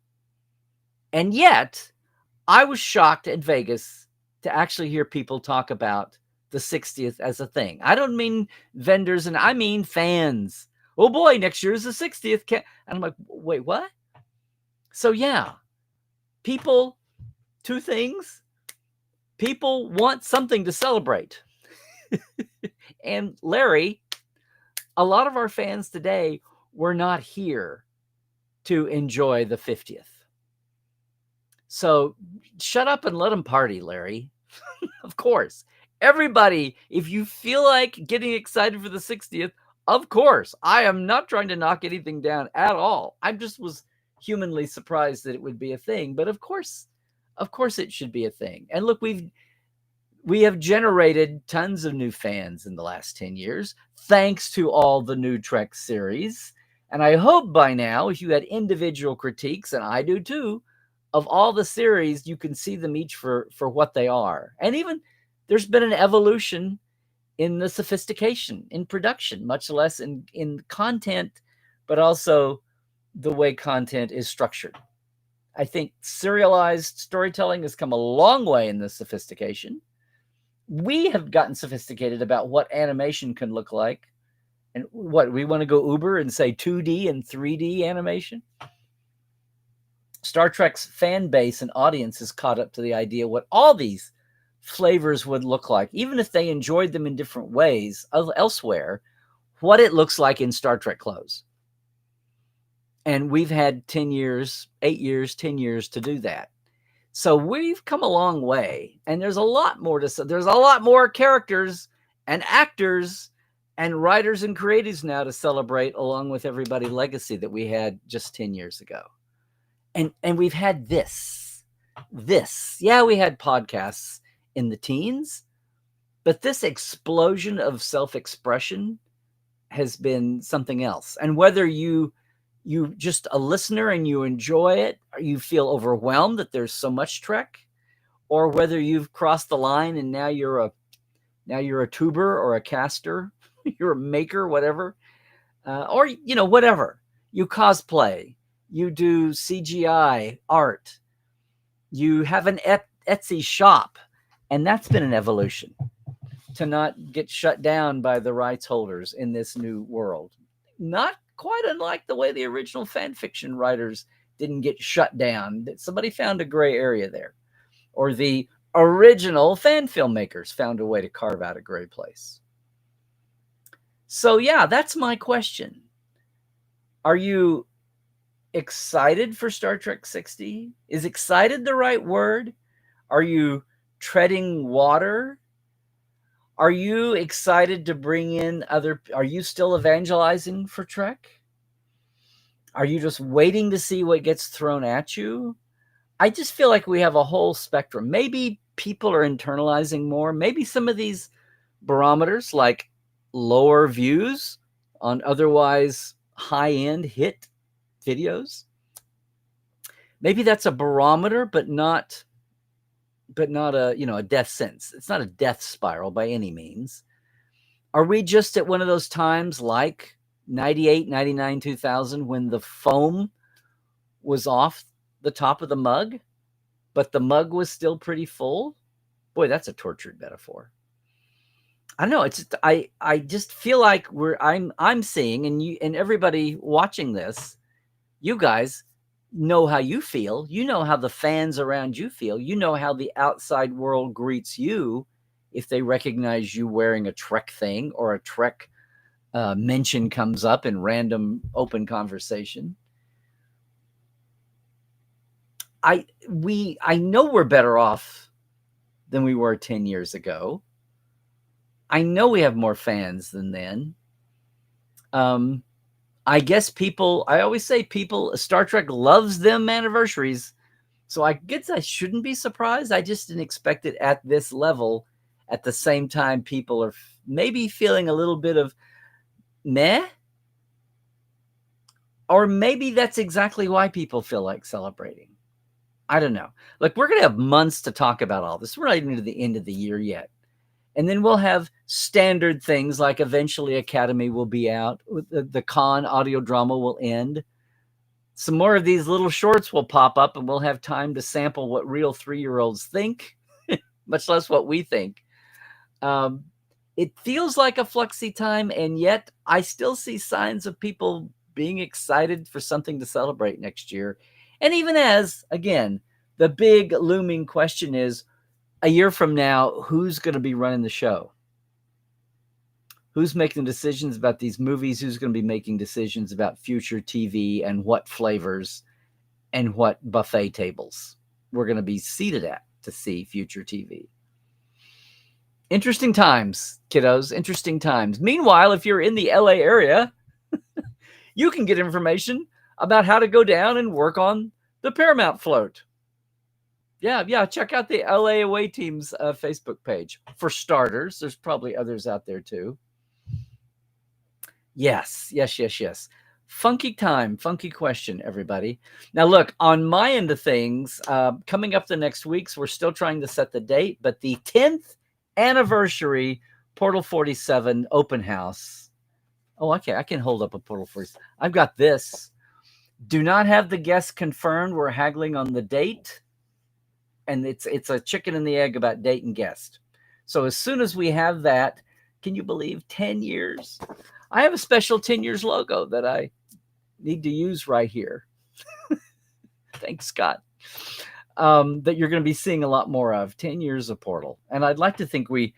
And yet, I was shocked at Vegas to actually hear people talk about the 60th as a thing. I don't mean vendors, and I mean fans. Oh boy, next year is the 60th. And I'm like, wait, what? So yeah, people, 2 things. People want something to celebrate. And Larry, a lot of our fans today were not here to enjoy the 50th. So shut up and let them party, Larry. Of course. Everybody, if you feel like getting excited for the 60th, of course. I am not trying to knock anything down at all. I just was humanly surprised that it would be a thing. But of course it should be a thing. And look, we have generated tons of new fans in the last 10 years, thanks to all the new Trek series. And I hope by now, if you had individual critiques, and I do too, of all the series, you can see them each for what they are. And even there's been an evolution in the sophistication, in production, much less in content, but also the way content is structured. I think serialized storytelling has come a long way in the sophistication. We have gotten sophisticated about what animation can look like. And what, we want to go Uber and say 2D and 3D animation? Star Trek's fan base and audience is caught up to the idea what all these flavors would look like, even if they enjoyed them in different ways elsewhere, what it looks like in Star Trek clothes. And we've had 10 years, 8 years, 10 years to do that. So we've come a long way, and there's a lot more to say. There's a lot more characters and actors and writers and creatives now to celebrate, along with everybody's legacy that we had just 10 years ago. And we've had this. Yeah, we had podcasts in the teens, but this explosion of self-expression has been something else. And whether you just a listener and you enjoy it, or you feel overwhelmed that there's so much Trek, or whether you've crossed the line and now you're a tuber or a caster, you're a maker, whatever, or whatever, you cosplay, you do CGI art, you have an Etsy shop, and that's been an evolution to not get shut down by the rights holders in this new world. Not quite unlike the way the original fan fiction writers didn't get shut down. Somebody found a gray area there. Or the original fan filmmakers found a way to carve out a gray place. So yeah, that's my question. Are you excited for Star Trek 60? Is excited the right word? Are you treading water? Are you excited to bring in are you still evangelizing for Trek? Are you just waiting to see what gets thrown at you? I just feel like we have a whole spectrum. Maybe people are internalizing more. Maybe some of these barometers, like lower views on otherwise high-end hit videos, maybe that's a barometer, but not a, a death sentence. It's not a death spiral by any means. Are we just at one of those times like 98, 99, 2000 when the foam was off the top of the mug, but the mug was still pretty full? Boy, that's a tortured metaphor. I don't know. It's I just feel like I'm seeing, and you and everybody watching this, you guys know how you feel. You know how the fans around you feel. You know how the outside world greets you if they recognize you wearing a Trek thing or a Trek mention comes up in random open conversation. I know we're better off than we were 10 years ago. I know we have more fans than then. I guess I always say Star Trek loves them anniversaries. So I guess I shouldn't be surprised. I just didn't expect it at this level. At the same time, people are maybe feeling a little bit of meh. Or maybe that's exactly why people feel like celebrating. I don't know. Like, we're going to have months to talk about all this. We're not even to the end of the year yet. And then we'll have standard things like eventually Academy will be out. The con audio drama will end. Some more of these little shorts will pop up and we'll have time to sample what real 3-year-olds think, much less what we think. It feels like a fluxy time, and yet I still see signs of people being excited for something to celebrate next year. And even as, again, the big looming question is, a year from now, who's going to be running the show? Who's making decisions about these movies? Who's going to be making decisions about future TV and what flavors and what buffet tables we're going to be seated at to see future TV? Interesting times, kiddos. Interesting times. Meanwhile, if you're in the LA area, you can get information about how to go down and work on the Paramount float. Yeah. Check out the LA Away Team's Facebook page. For starters, there's probably others out there too. Yes. Funky time, funky question, everybody. Now, look, on my end of things, coming up the next weeks, we're still trying to set the date, but the 10th anniversary Portal 47 open house. Oh, okay, I can hold up a Portal 47. I've got this. Do not have the guests confirmed. We're haggling on the date. And it's a chicken and the egg about date and guest. So as soon as we have that, can you believe 10 years? I have a special 10 years logo that I need to use right here. Thanks, Scott. That you're going to be seeing a lot more of. 10 years of Portal. And I'd like to think we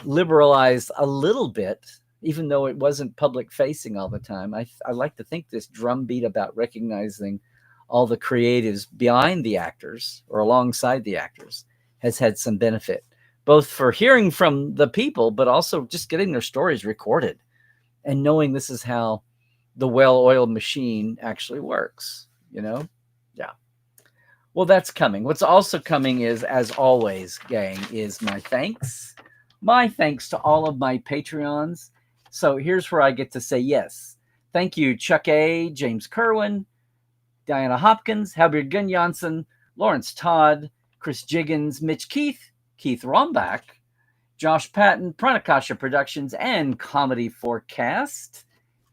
liberalized a little bit, even though it wasn't public facing all the time. I like to think this drumbeat about recognizing all the creatives behind the actors or alongside the actors has had some benefit, both for hearing from the people, but also just getting their stories recorded and knowing this is how the well-oiled machine actually works, Yeah. Well, that's coming. What's also coming is, as always, gang, is my thanks. My thanks to all of my Patreons. So here's where I get to say yes. Thank you, Chuck A., James Kerwin, Diana Hopkins, Halbert Gunjanssen, Lawrence Todd, Chris Jiggins, Mitch Keith, Keith Rombach, Josh Patton, Pranakasha Productions, and Comedy Forecast.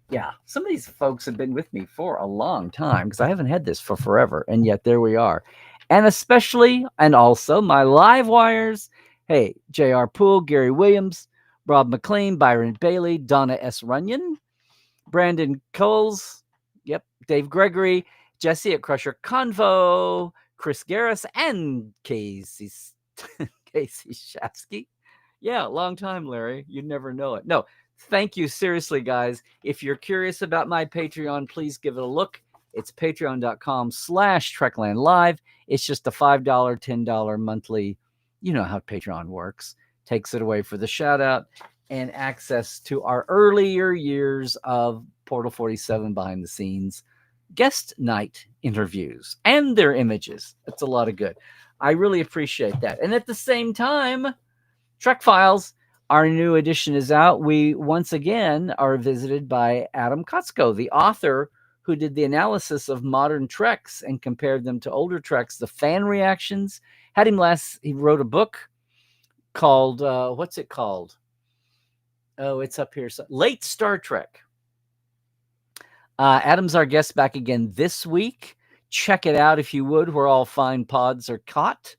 Yeah, some of these folks have been with me for a long time because I haven't had this for forever, and yet there we are. And especially, and also, my live wires. Hey, J.R. Poole, Gary Williams, Rob McLean, Byron Bailey, Donna S. Runyon, Brandon Coles, Dave Gregory, Jesse at Crusher Convo, Chris Garris, and Casey Shafsky. Yeah, long time, Larry. You'd never know it. No, thank you. Seriously, guys. If you're curious about my Patreon, please give it a look. It's patreon.com/Trekland Live. It's just a $5, $10 monthly. You know how Patreon works. Takes it away for the shout out and access to our earlier years of Portal 47 behind the scenes guest night interviews and their images. That's a lot of good. I really appreciate that. And at the same time, Trek Files, our new edition is out. We once again are visited by Adam Kotsko, the author who did the analysis of modern Treks and compared them to older Treks, the fan reactions. Had him last, he wrote a book called, what's it called? Oh, it's up here. Late Star Trek. Adam's our guest back again this week. Check it out if you would, where all fine pods are caught,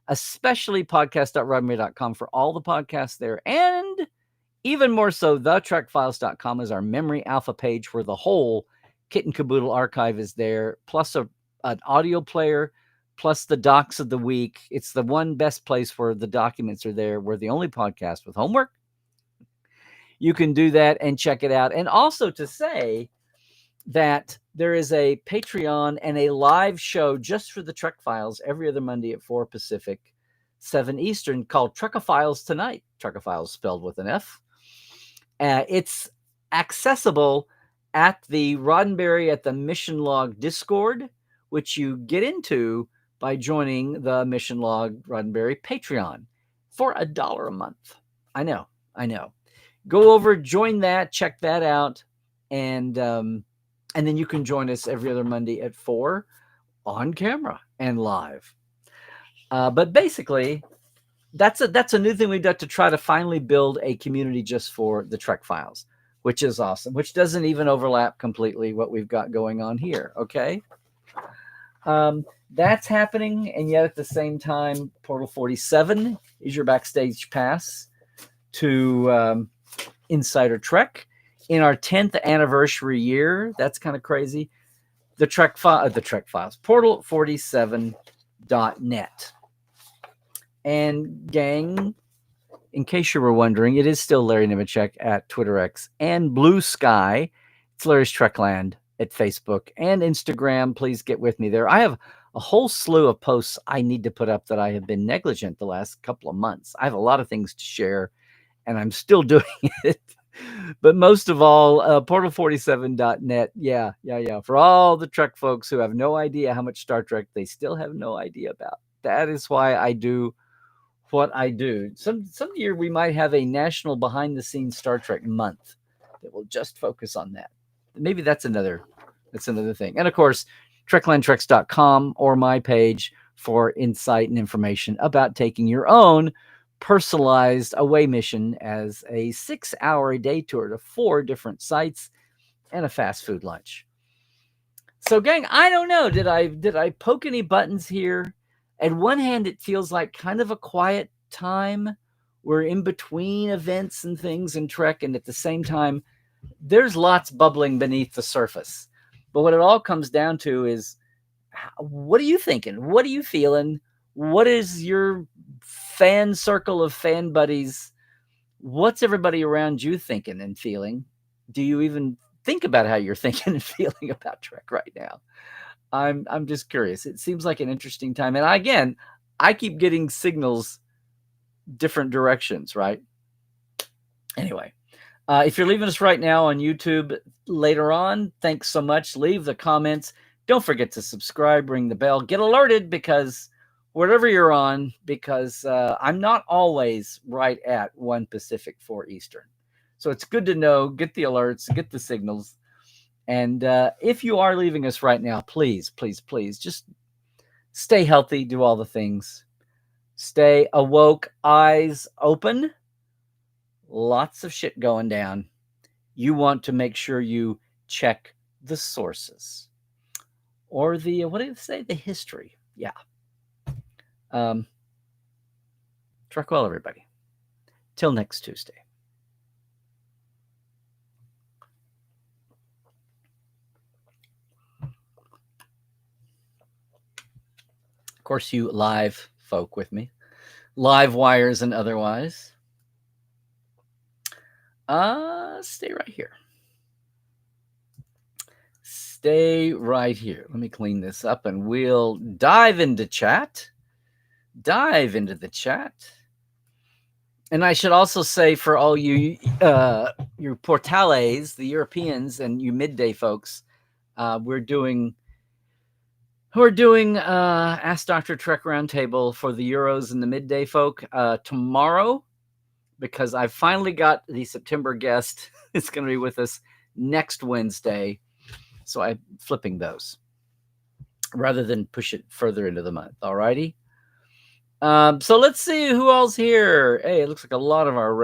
especially podcast.roddenberry.com for all the podcasts there. And even more so, thetrekfiles.com is our memory alpha page where the whole kit and caboodle archive is there, plus an audio player, plus the docs of the week. It's the one best place where the documents are there. We're the only podcast with homework. You can do that and check it out. And also to say that there is a Patreon and a live show just for the Trek Files every other Monday at 4 Pacific, 7 Eastern, called Trekophiles Tonight. Trekophiles spelled with an F. It's accessible at the Roddenberry at the Mission Log Discord, which you get into by joining the Mission Log Roddenberry Patreon for $1 a month. I know. Go over, join that, check that out, and then you can join us every other Monday at 4 on camera and live. But basically, that's a new thing we've got to try to finally build a community just for the Trek Files, which is awesome, which doesn't even overlap completely what we've got going on here, okay? That's happening, and yet at the same time, Portal 47 is your backstage pass to Insider Trek. In our 10th anniversary year, that's kind of crazy, the Trek Files, portal47.net. And gang, in case you were wondering, it is still Larry Nemechek at Twitter X and Blue Sky. It's Larry's Trekland at Facebook and Instagram. Please get with me there. I have a whole slew of posts I need to put up that I have been negligent the last couple of months. I have a lot of things to share, and I'm still doing it. But most of all, portal47.net. Yeah. For all the Trek folks who have no idea how much Star Trek they still have no idea about. That is why I do what I do. Some year we might have a national behind-the-scenes Star Trek month that will just focus on that. Maybe that's another thing. And of course, treklandtreks.com or my page for insight and information about taking your own personalized away mission as a 6-hour a day tour to 4 different sites and a fast food lunch. So gang, I don't know, did I poke any buttons here? At one hand, it feels like kind of a quiet time. We're in between events and things in Trek, and at the same time, there's lots bubbling beneath the surface. But what it all comes down to is, what are you thinking? What are you feeling? What is your fan circle of fan buddies? What's everybody around you thinking and feeling? Do you even think about how you're thinking and feeling about Trek right now? I'm just curious. It seems like an interesting time. And again, I keep getting signals different directions, right? Anyway, if you're leaving us right now on YouTube later on, thanks so much. Leave the comments. Don't forget to subscribe, ring the bell, get alerted because wherever you're on, because I'm not always right at 1 Pacific, 4 Eastern. So it's good to know, get the alerts, get the signals. And if you are leaving us right now, please just stay healthy, do all the things. Stay awoke, eyes open. Lots of shit going down. You want to make sure you check the sources. Or the, what do they say? The history. Yeah. Trek well, everybody. Till next Tuesday. Of course, you live folk with me. Live wires and otherwise. Stay right here. Stay right here. Let me clean this up and we'll dive into chat. Dive into the chat. And I should also say for all you your Portales, the Europeans, and you midday folks, we're doing who are doing Ask Dr. Trek Roundtable for the Euros and the Midday folk tomorrow, because I finally got the September guest. It's going to be with us next Wednesday. So I'm flipping those rather than push it further into the month. All righty. So let's see who else here. Hey, it looks like a lot of our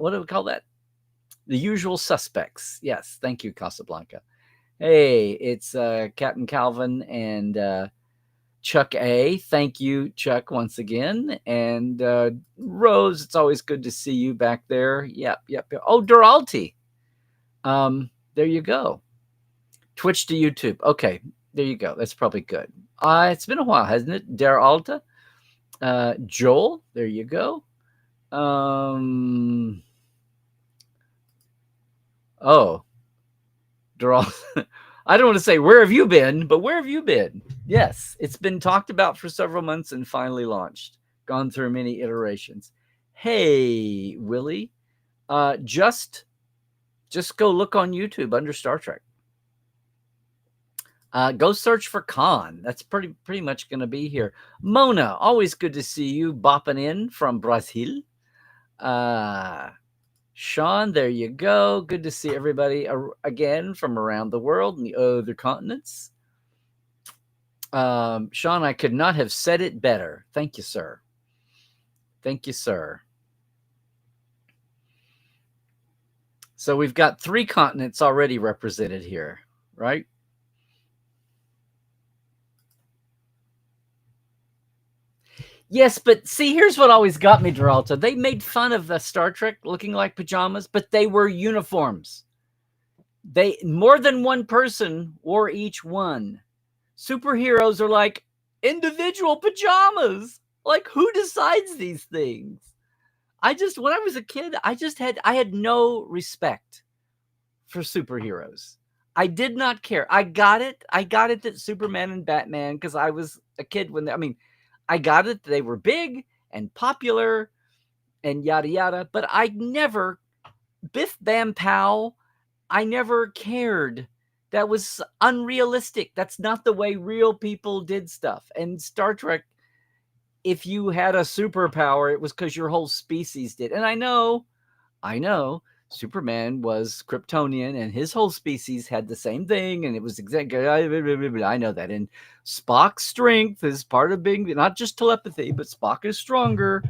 what do we call that? The usual suspects. Yes, thank you, Casablanca. Hey, it's Captain Calvin and Chuck A. Thank you, Chuck, once again. And Rose, it's always good to see you back there. Yep. Oh, Duralti. There you go. Twitch to YouTube. Okay, there you go. That's probably good. It's been a while, hasn't it? Duralta. Joel, there you go. Duralta. I don't want to say where have you been, but where have you been? Yes, it's been talked about for several months and finally launched. Gone through many iterations. Hey, Willie, just go look on YouTube under Star Trek. Go search for Khan. That's pretty much going to be here. Mona, always good to see you bopping in from Brazil. Sean, there you go. Good to see everybody again from around the world and the other continents. Sean, I could not have said it better. Thank you, sir. Thank you, sir. So we've got 3 continents already represented here, right? Yes, but see, here's what always got me, Duralta. They made fun of the Star Trek looking like pajamas, but they were uniforms. More than one person wore each one. Superheroes are like individual pajamas. Like, who decides these things? When I was a kid, I had no respect for superheroes. I did not care. I got it that Superman and Batman, because I was a kid I got it. They were big and popular and yada, yada. But I never, Biff Bam Pow, I never cared. That was unrealistic. That's not the way real people did stuff. And Star Trek, if you had a superpower, it was because your whole species did. And I know, Superman was Kryptonian and his whole species had the same thing. And it was exactly, I know that. And Spock's strength is part of being not just telepathy, but Spock is stronger,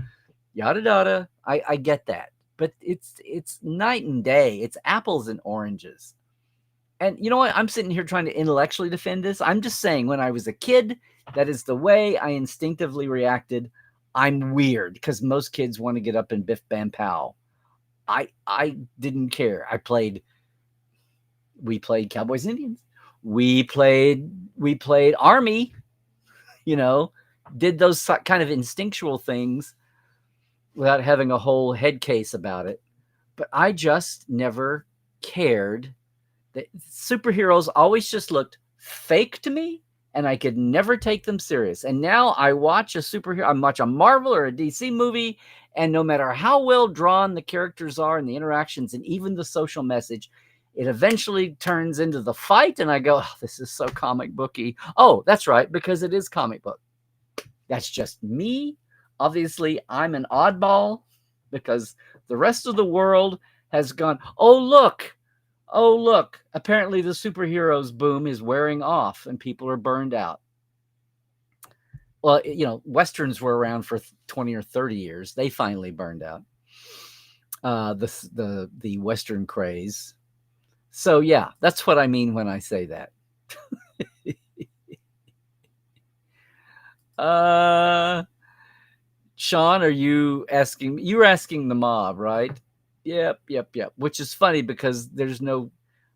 yada, yada. I get that. But it's night and day. It's apples and oranges. And you know what? I'm sitting here trying to intellectually defend this. I'm just saying, when I was a kid, that is the way I instinctively reacted. I'm weird because most kids want to get up and Biff Bam Pow. I didn't care. We played Cowboys and Indians. We played Army, did those kind of instinctual things without having a whole head case about it. But I just never cared. The superheroes always just looked fake to me, and I could never take them serious. And now I watch I watch a Marvel or a DC movie, and no matter how well drawn the characters are and the interactions and even the social message, it eventually turns into the fight, and I go, oh, this is so comic booky. Oh, that's right, because it is comic book. That's just me. Obviously, I'm an oddball because the rest of the world has gone, oh, look, apparently the superheroes boom is wearing off and people are burned out. Well, Westerns were around for 20 or 30 years. They finally burned out. The Western craze. So yeah, that's what I mean when I say that. Sean, you were asking the mob, right? Yep. Which is funny because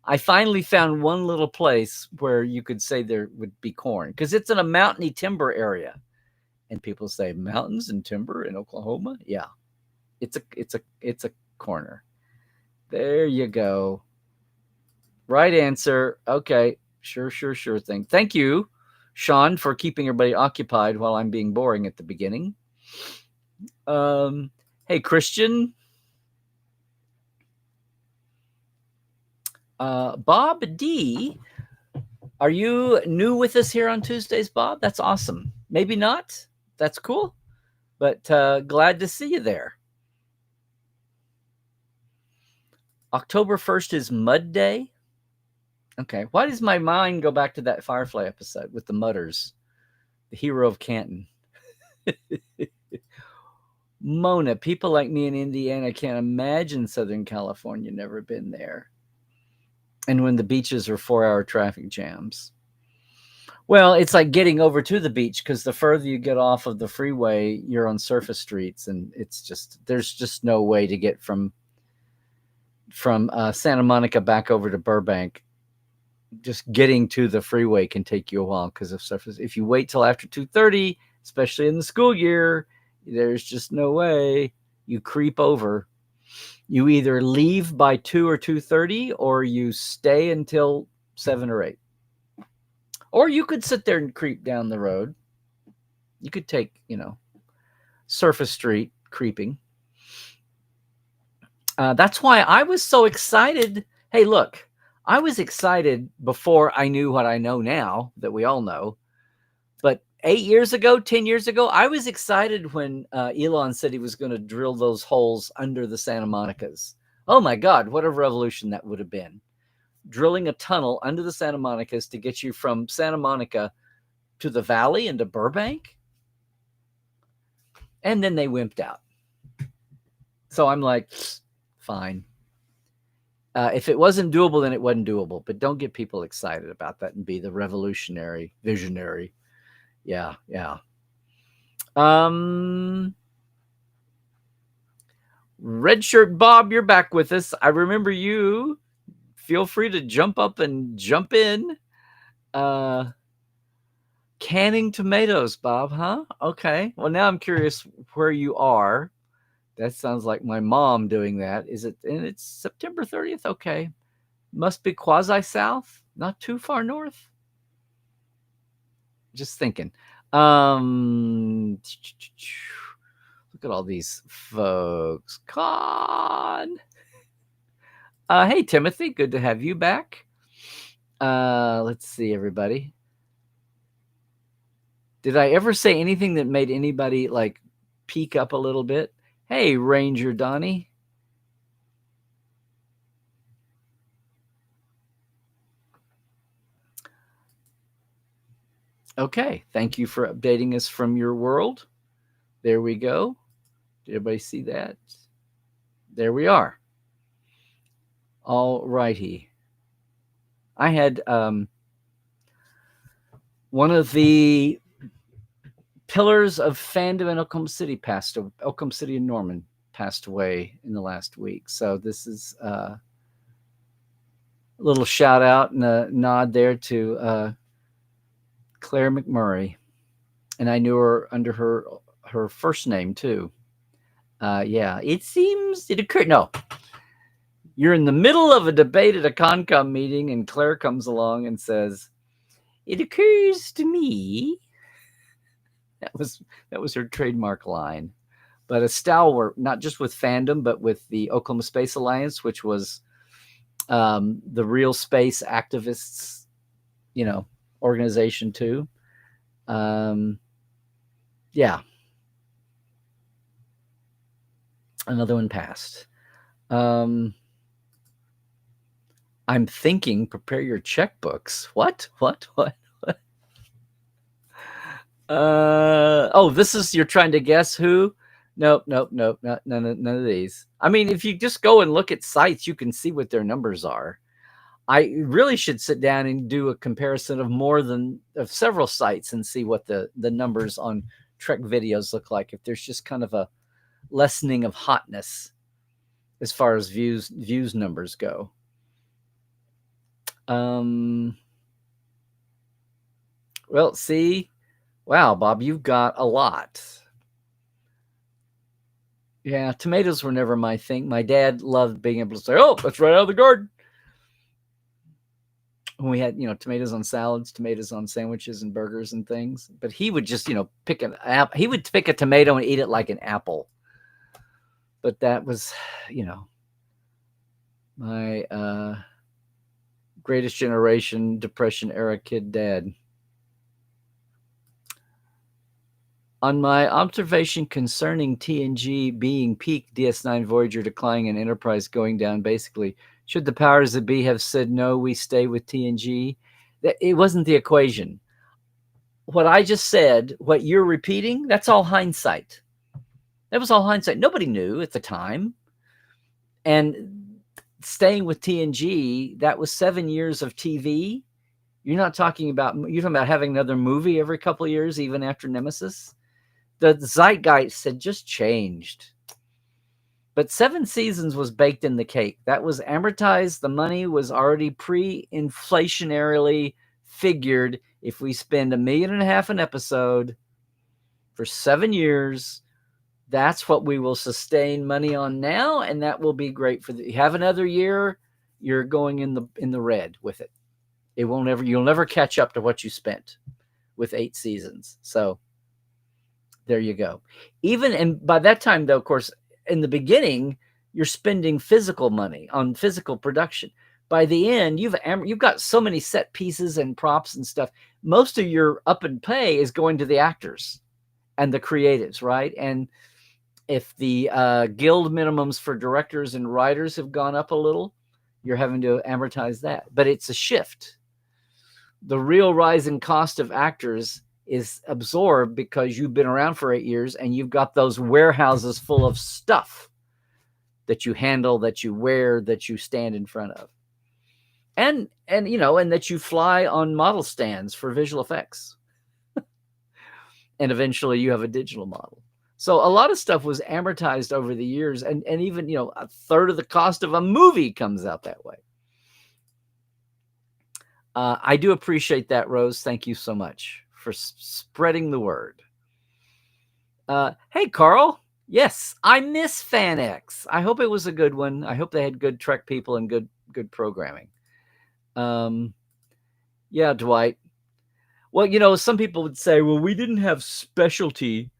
I finally found one little place where you could say there would be corn, because it's in a mountainy timber area. And people say mountains and timber in Oklahoma. Yeah. It's a corner. There you go. Right answer. Okay. Sure thing. Thank you, Sean, for keeping everybody occupied while I'm being boring at the beginning. Hey, Christian. Bob D, are you new with us here on Tuesdays, Bob? That's awesome. Maybe not. That's cool. But glad to see you there. October 1st is Mud Day. Okay. Why does my mind go back to that Firefly episode with the Mudders, the hero of Canton? Mona, people like me in Indiana can't imagine Southern California, never been there. And when the beaches are 4-hour traffic jams. Well, it's like getting over to the beach, because the further you get off of the freeway, you're on surface streets, and it's just, there's just no way to get from Santa Monica back over to Burbank. Just getting to the freeway can take you a while because of surface. If you wait till after 2:30, especially in the school year, there's just no way. You creep over. You either leave by 2 or 2:30, or you stay until 7 or 8. Or you could sit there and creep down the road. You could take, surface street creeping. That's why I was so excited. Hey, look, I was excited before I knew what I know now, that we all know. But 8 years ago, 10 years ago, I was excited when Elon said he was going to drill those holes under the Santa Monicas. Oh my God, what a revolution that would have been. Drilling a tunnel under the Santa Monicas to get you from Santa Monica to the valley and to Burbank. And then they wimped out. So I'm like, fine. If it wasn't doable, then it wasn't doable. But don't get people excited about that and be the revolutionary, visionary. Yeah. Red Shirt Bob, you're back with us. I remember you. Feel free to jump up and jump in. Canning tomatoes, Bob, huh? Okay. Well, now I'm curious where you are. That sounds like my mom doing that. Is it? And it's September 30th. Okay. Must be quasi south, not too far north. Just thinking. Look at all these folks. Con. Hey, Timothy, good to have you back. Let's see, everybody. Did I ever say anything that made anybody like peek up a little bit? Hey, Ranger Donnie. Okay, thank you for updating us from your world. There we go. Did everybody see that? There we are. All righty. I had one of the pillars of fandom in Oklahoma City Oklahoma City and Norman passed away in the last week. So this is a little shout out and a nod there to Claire McMurray. And I knew her under her first name too. Yeah, it occurred. No, you're in the middle of a debate at a CONCOM meeting, and Claire comes along and says, "It occurs to me." That was her trademark line. But a stalwart, not just with fandom, but with the Oklahoma Space Alliance, which was the real space activists, organization too. Yeah. Another one passed. I'm thinking, prepare your checkbooks. What? This is, you're trying to guess who? Nope, none of these. I mean, if you just go and look at sites, you can see what their numbers are. I really should sit down and do a comparison of several sites and see what the numbers on Trek videos look like, if there's just kind of a lessening of hotness as far as views numbers go. Well, see, wow, Bob, you've got a lot. Yeah, tomatoes were never my thing. My dad loved being able to say, "Oh, that's right out of the garden." When we had, tomatoes on salads, tomatoes on sandwiches and burgers and things. But he would just, pick an apple. He would pick a tomato and eat it like an apple. But that was, my Greatest Generation, Depression era kid dad. On my observation concerning TNG being peak, DS9 Voyager declining, and Enterprise going down, basically, should the powers that be have said, no, we stay with TNG? It wasn't the equation. What I just said, what you're repeating, that's all hindsight. That was all hindsight. Nobody knew at the time. And staying with TNG, that was 7 years of TV. You're talking about having another movie every couple of years, even after Nemesis. The zeitgeist had just changed. But 7 seasons was baked in the cake. That was amortized. The money was already pre-inflationarily figured. If we spend $1.5 million an episode for 7 years, that's what we will sustain money on now, and that will be great for you have another year, you're going in the red with it. You'll never catch up to what you spent with 8 seasons. So there you go. And by that time, though, of course, in the beginning, you're spending physical money on physical production. By the end, you've got so many set pieces and props and stuff. Most of your up and pay is going to the actors and the creatives, right? And if the guild minimums for directors and writers have gone up a little, you're having to amortize that. But it's a shift. The real rise in cost of actors is absorbed because you've been around for 8 years and you've got those warehouses full of stuff that you handle, that you wear, that you stand in front of. And that you fly on model stands for visual effects. And eventually you have a digital model. So a lot of stuff was amortized over the years, and even, a third of the cost of a movie comes out that way. I do appreciate that, Rose. Thank you so much for spreading the word. Hey, Carl. Yes, I miss FanX. I hope it was a good one. I hope they had good Trek people and good programming. Yeah, Dwight. Well, some people would say, well, we didn't have specialty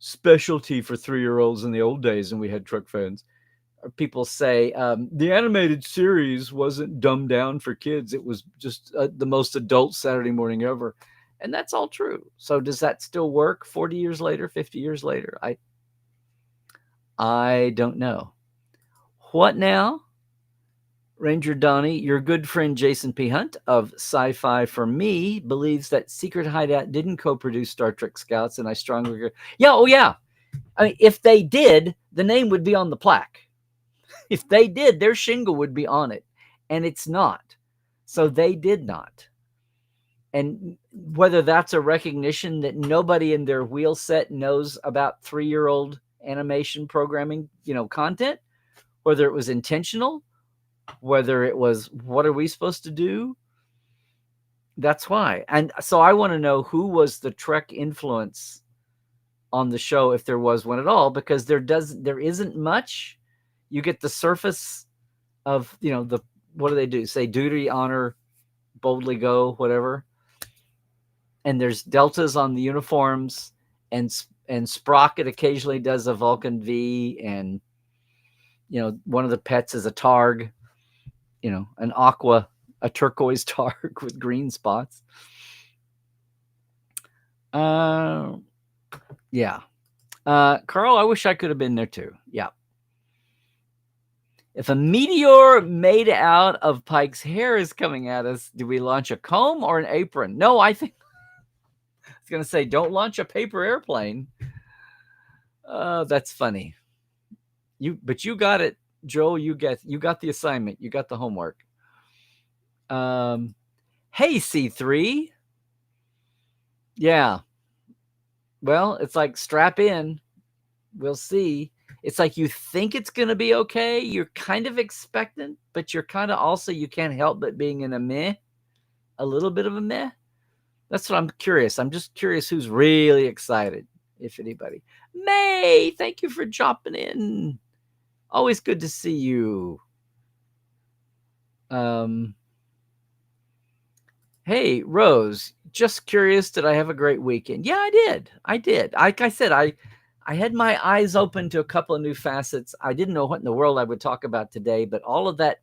for 3-year-olds in the old days, and we had Trek fans. Or people say the animated series wasn't dumbed down for kids. It was just the most adult Saturday morning ever. And that's all true. So does that still work 40 years later, 50 years later? I don't know. What now? Ranger Donnie, your good friend Jason P. Hunt of Sci-Fi for Me believes that Secret Hideout didn't co-produce Star Trek Scouts, and I strongly agree. Yeah. I mean, if they did, the name would be on the plaque. If they did, their shingle would be on it, and it's not. So they did not. And whether that's a recognition that nobody in their wheel set knows about 3-year-old animation programming, content, whether it was intentional, whether it was, what are we supposed to do? That's why. And so I want to know who was the Trek influence on the show, if there was one at all, because there isn't much. You get the surface of, what do they do? Say duty, honor, boldly go, whatever. And there's deltas on the uniforms, and Sprocket occasionally does a Vulcan V, and, one of the pets is a Targ. An aqua, a turquoise Targ with green spots. Yeah. Carl, I wish I could have been there too. Yeah. If a meteor made out of Pike's hair is coming at us, do we launch a comb or an apron? No, I think I was going to say, don't launch a paper airplane. That's funny. But you got it. Joel, you got the assignment. You got the homework. Hey, C3. Yeah. Well, it's like strap in. We'll see. It's like you think it's going to be okay. You're kind of expectant, but you're kind of also, you can't help but being in a little bit of a meh. That's what I'm curious. I'm just curious who's really excited, if anybody. May, thank you for dropping in. Always good to see you. Hey, Rose, just curious, did I have a great weekend? Yeah, I did. Like I said, I had my eyes open to a couple of new facets. I didn't know what in the world I would talk about today, but all of that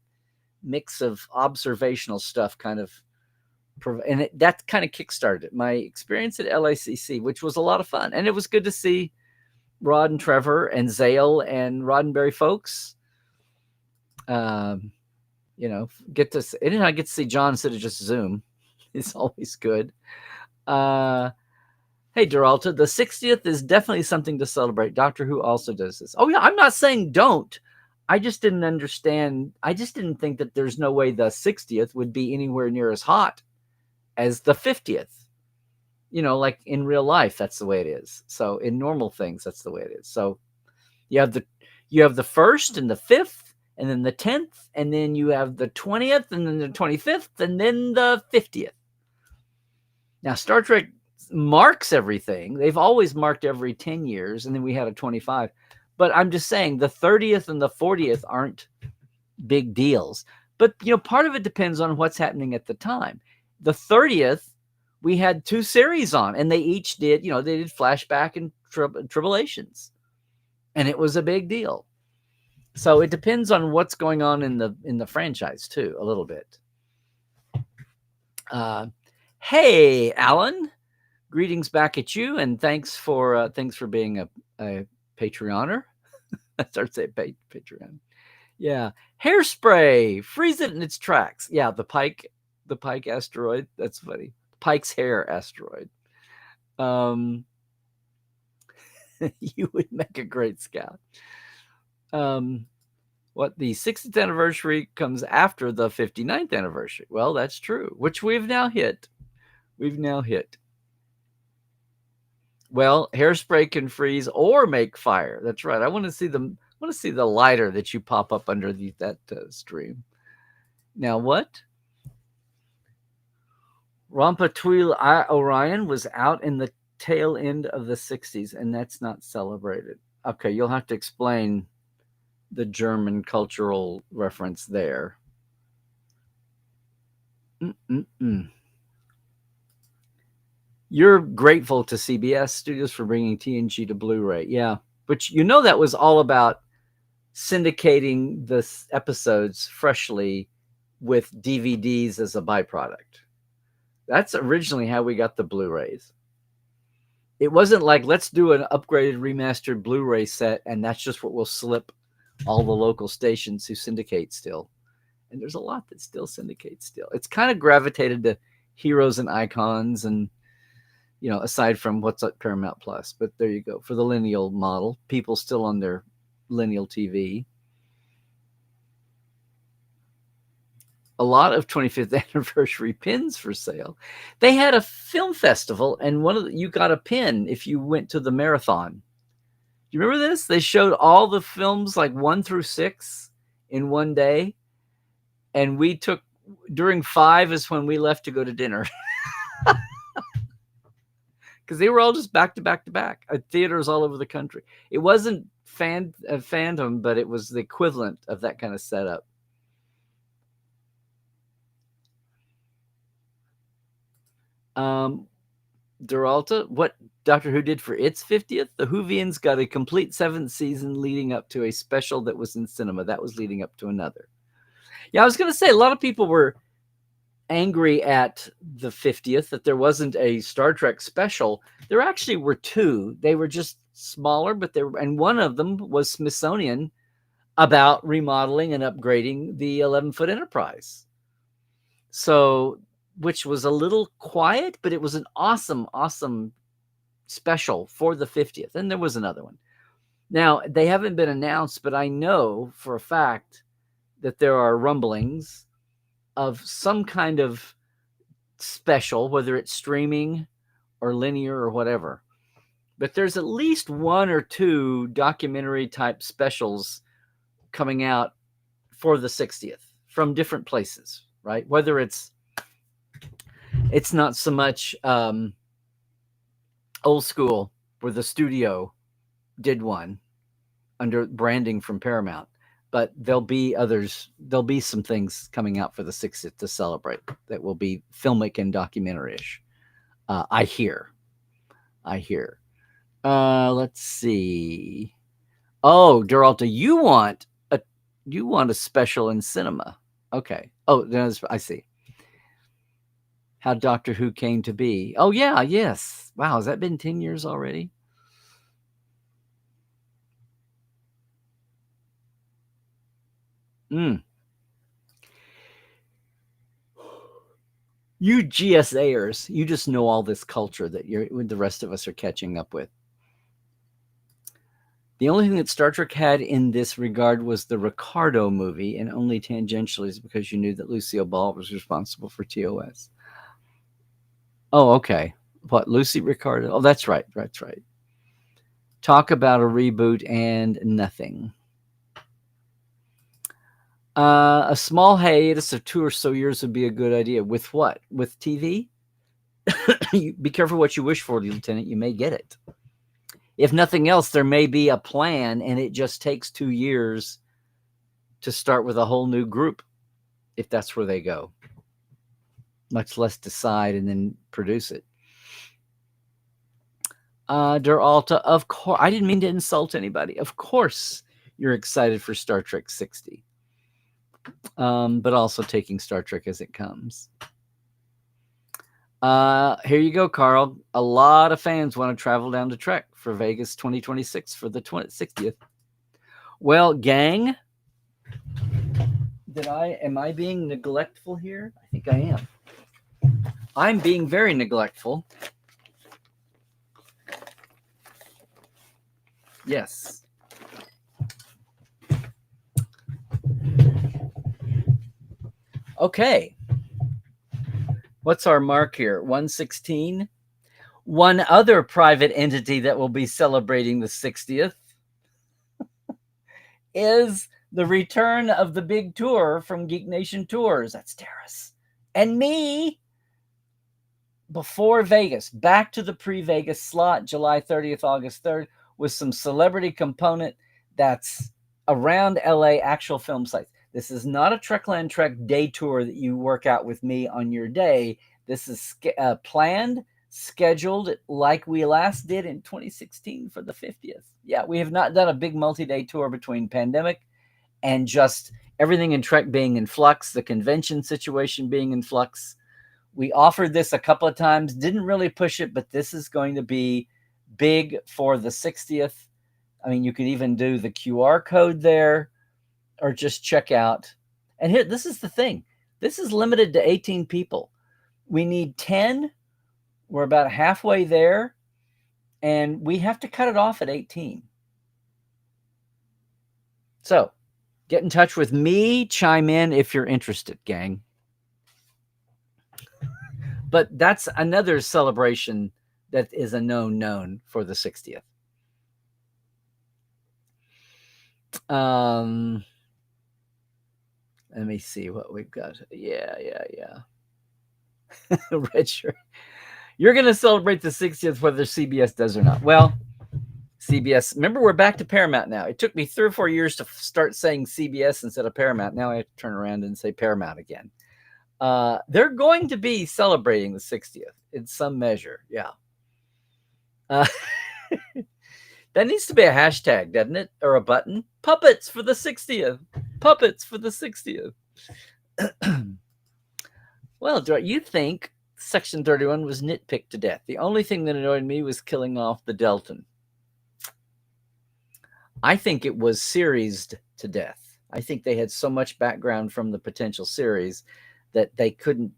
mix of observational stuff kind of, and that kind of kickstarted my experience at LACC, which was a lot of fun. And it was good to see Rod and Trevor and Zale and Roddenberry folks. Get to, and I get to see John instead of just Zoom. It's always good. Hey, Duralta, the 60th is definitely something to celebrate. Doctor Who also does this. Oh, yeah, I'm not saying don't. I just didn't understand. I just didn't think that there's no way the 60th would be anywhere near as hot as the 50th. Like in real life, that's the way it is. So in normal things, that's the way it is. So you have the 1st and the 5th, and then the 10th, and then you have the 20th, and then the 25th, and then the 50th. Now, Star Trek marks everything. They've always marked every 10 years, and then we had a 25. But I'm just saying the 30th and the 40th aren't big deals. But, part of it depends on what's happening at the time. The 30th, we had 2 series on, and they each did, they did Flashback and Tribulations. And it was a big deal. So it depends on what's going on in the franchise, too, a little bit. Hey, Alan. Greetings back at you, and thanks for being a Patreoner. I started saying Patreon. Yeah, Hairspray, freeze it in its tracks. Yeah, the Pike asteroid. That's funny. Pike's hair asteroid. You would make a great scout. What, the 60th anniversary comes after the 59th anniversary? Well, that's true, which we've now hit. Well, Hairspray can freeze or make fire. That's right. I want to see the lighter that you pop up underneath that stream. Now, what? Rampatouille Orion was out in the tail end of the 60s, and that's not celebrated. Okay, you'll have to explain the German cultural reference there. You're grateful to CBS Studios for bringing TNG to Blu-ray. Yeah, but that was all about syndicating the episodes freshly with DVDs as a byproduct. That's originally how we got the Blu-rays. It wasn't like, let's do an upgraded remastered Blu-ray set, and that's just what we'll slip all the local stations who syndicate still. And there's a lot that still syndicates still. It's kind of gravitated to Heroes and Icons and, aside from what's at Paramount Plus. But there you go. For the lineal model, people still on their lineal TV. A lot of 25th anniversary pins for sale. They had a film festival, and you got a pin if you went to the marathon. Do you remember this? They showed all the films, like 1 through 6, in one day. And we took, during 5 is when we left to go to dinner. Because they were all just back to back to back at theaters all over the country. It wasn't Phantom, but it was the equivalent of that kind of setup. Duralta, what Doctor Who did for its 50th? The Whovians got a complete 7th season leading up to a special that was in cinema. That was leading up to another. Yeah, I was going to say, a lot of people were angry at the 50th that there wasn't a Star Trek special. There actually were 2. They were just smaller, but and one of them was Smithsonian about remodeling and upgrading the 11-foot Enterprise. So, which was a little quiet, but it was an awesome, awesome special for the 50th. And there was another one. Now, they haven't been announced, but I know for a fact that there are rumblings of some kind of special, whether it's streaming or linear or whatever. But there's at least 1 or 2 documentary type specials coming out for the 60th from different places, right? Whether it's not so much old school where the studio did one under branding from Paramount, but there'll be others. There'll be some things coming out for the 60th to celebrate that will be filmic and documentary-ish. I hear. Let's see. Oh, Duralta, you want a special in cinema. Okay. Oh, I see. How Doctor Who came to be. Oh yeah, yes. Wow, has that been 10 years already? Mm. You GSAers, you just know all this culture that the rest of us are catching up with. The only thing that Star Trek had in this regard was the Ricardo movie, and only tangentially is because you knew that Lucille Ball was responsible for TOS. Oh, okay. What, Lucy Ricardo? Oh, that's right. That's right. Talk about a reboot and nothing. A small hiatus of 2 or so years would be a good idea. With what? With TV? Be careful what you wish for, Lieutenant. You may get it. If nothing else, there may be a plan, and it just takes 2 years to start with a whole new group, if that's where they go. Much less decide and then produce it. Der Alta, of course. I didn't mean to insult anybody. Of course, you're excited for Star Trek 60, but also taking Star Trek as it comes. Here you go, Carl. A lot of fans want to travel down to Trek for Vegas 2026 for the 60th. Well, gang, am I being neglectful here? I think I am. I'm being very neglectful. Yes. Okay. What's our mark here? 116. One other private entity that will be celebrating the 60th is the return of the big tour from Geek Nation Tours. That's Terrace. And me before Vegas, back to the pre-Vegas slot, July 30th, August 3rd, with some celebrity component that's around LA actual film sites. This is not a Trekland Trek day tour that you work out with me on your day. This is planned, scheduled like we last did in 2016 for the 50th. Yeah, we have not done a big multi-day tour between pandemic and just everything in Trek being in flux, the convention situation being in flux. We offered this a couple of times, didn't really push it, but this is going to be big for the 60th. I mean, you could even do the QR code there or just check out. And here, this is the thing. This is limited to 18 people. We need 10. We're about halfway there, and we have to cut it off at 18. So get in touch with me. Chime in if you're interested, gang. But that's another celebration that is a known for the 60th. Let me see what we've got. Yeah. Red shirt. You're going to celebrate the 60th whether CBS does or not. Well, CBS, remember, we're back to Paramount now. It took me 3 or 4 years to start saying CBS instead of Paramount. Now I have to turn around and say Paramount again. They're going to be celebrating the 60th in some measure. Yeah. That needs to be a hashtag, doesn't it? Or a button. Puppets for the 60th. Puppets for the 60th. Well, you think Section 31 was nitpicked to death. The only thing that annoyed me was killing off the Delton. I think it was seriesed to death. I think they had so much background from the potential series that they couldn't,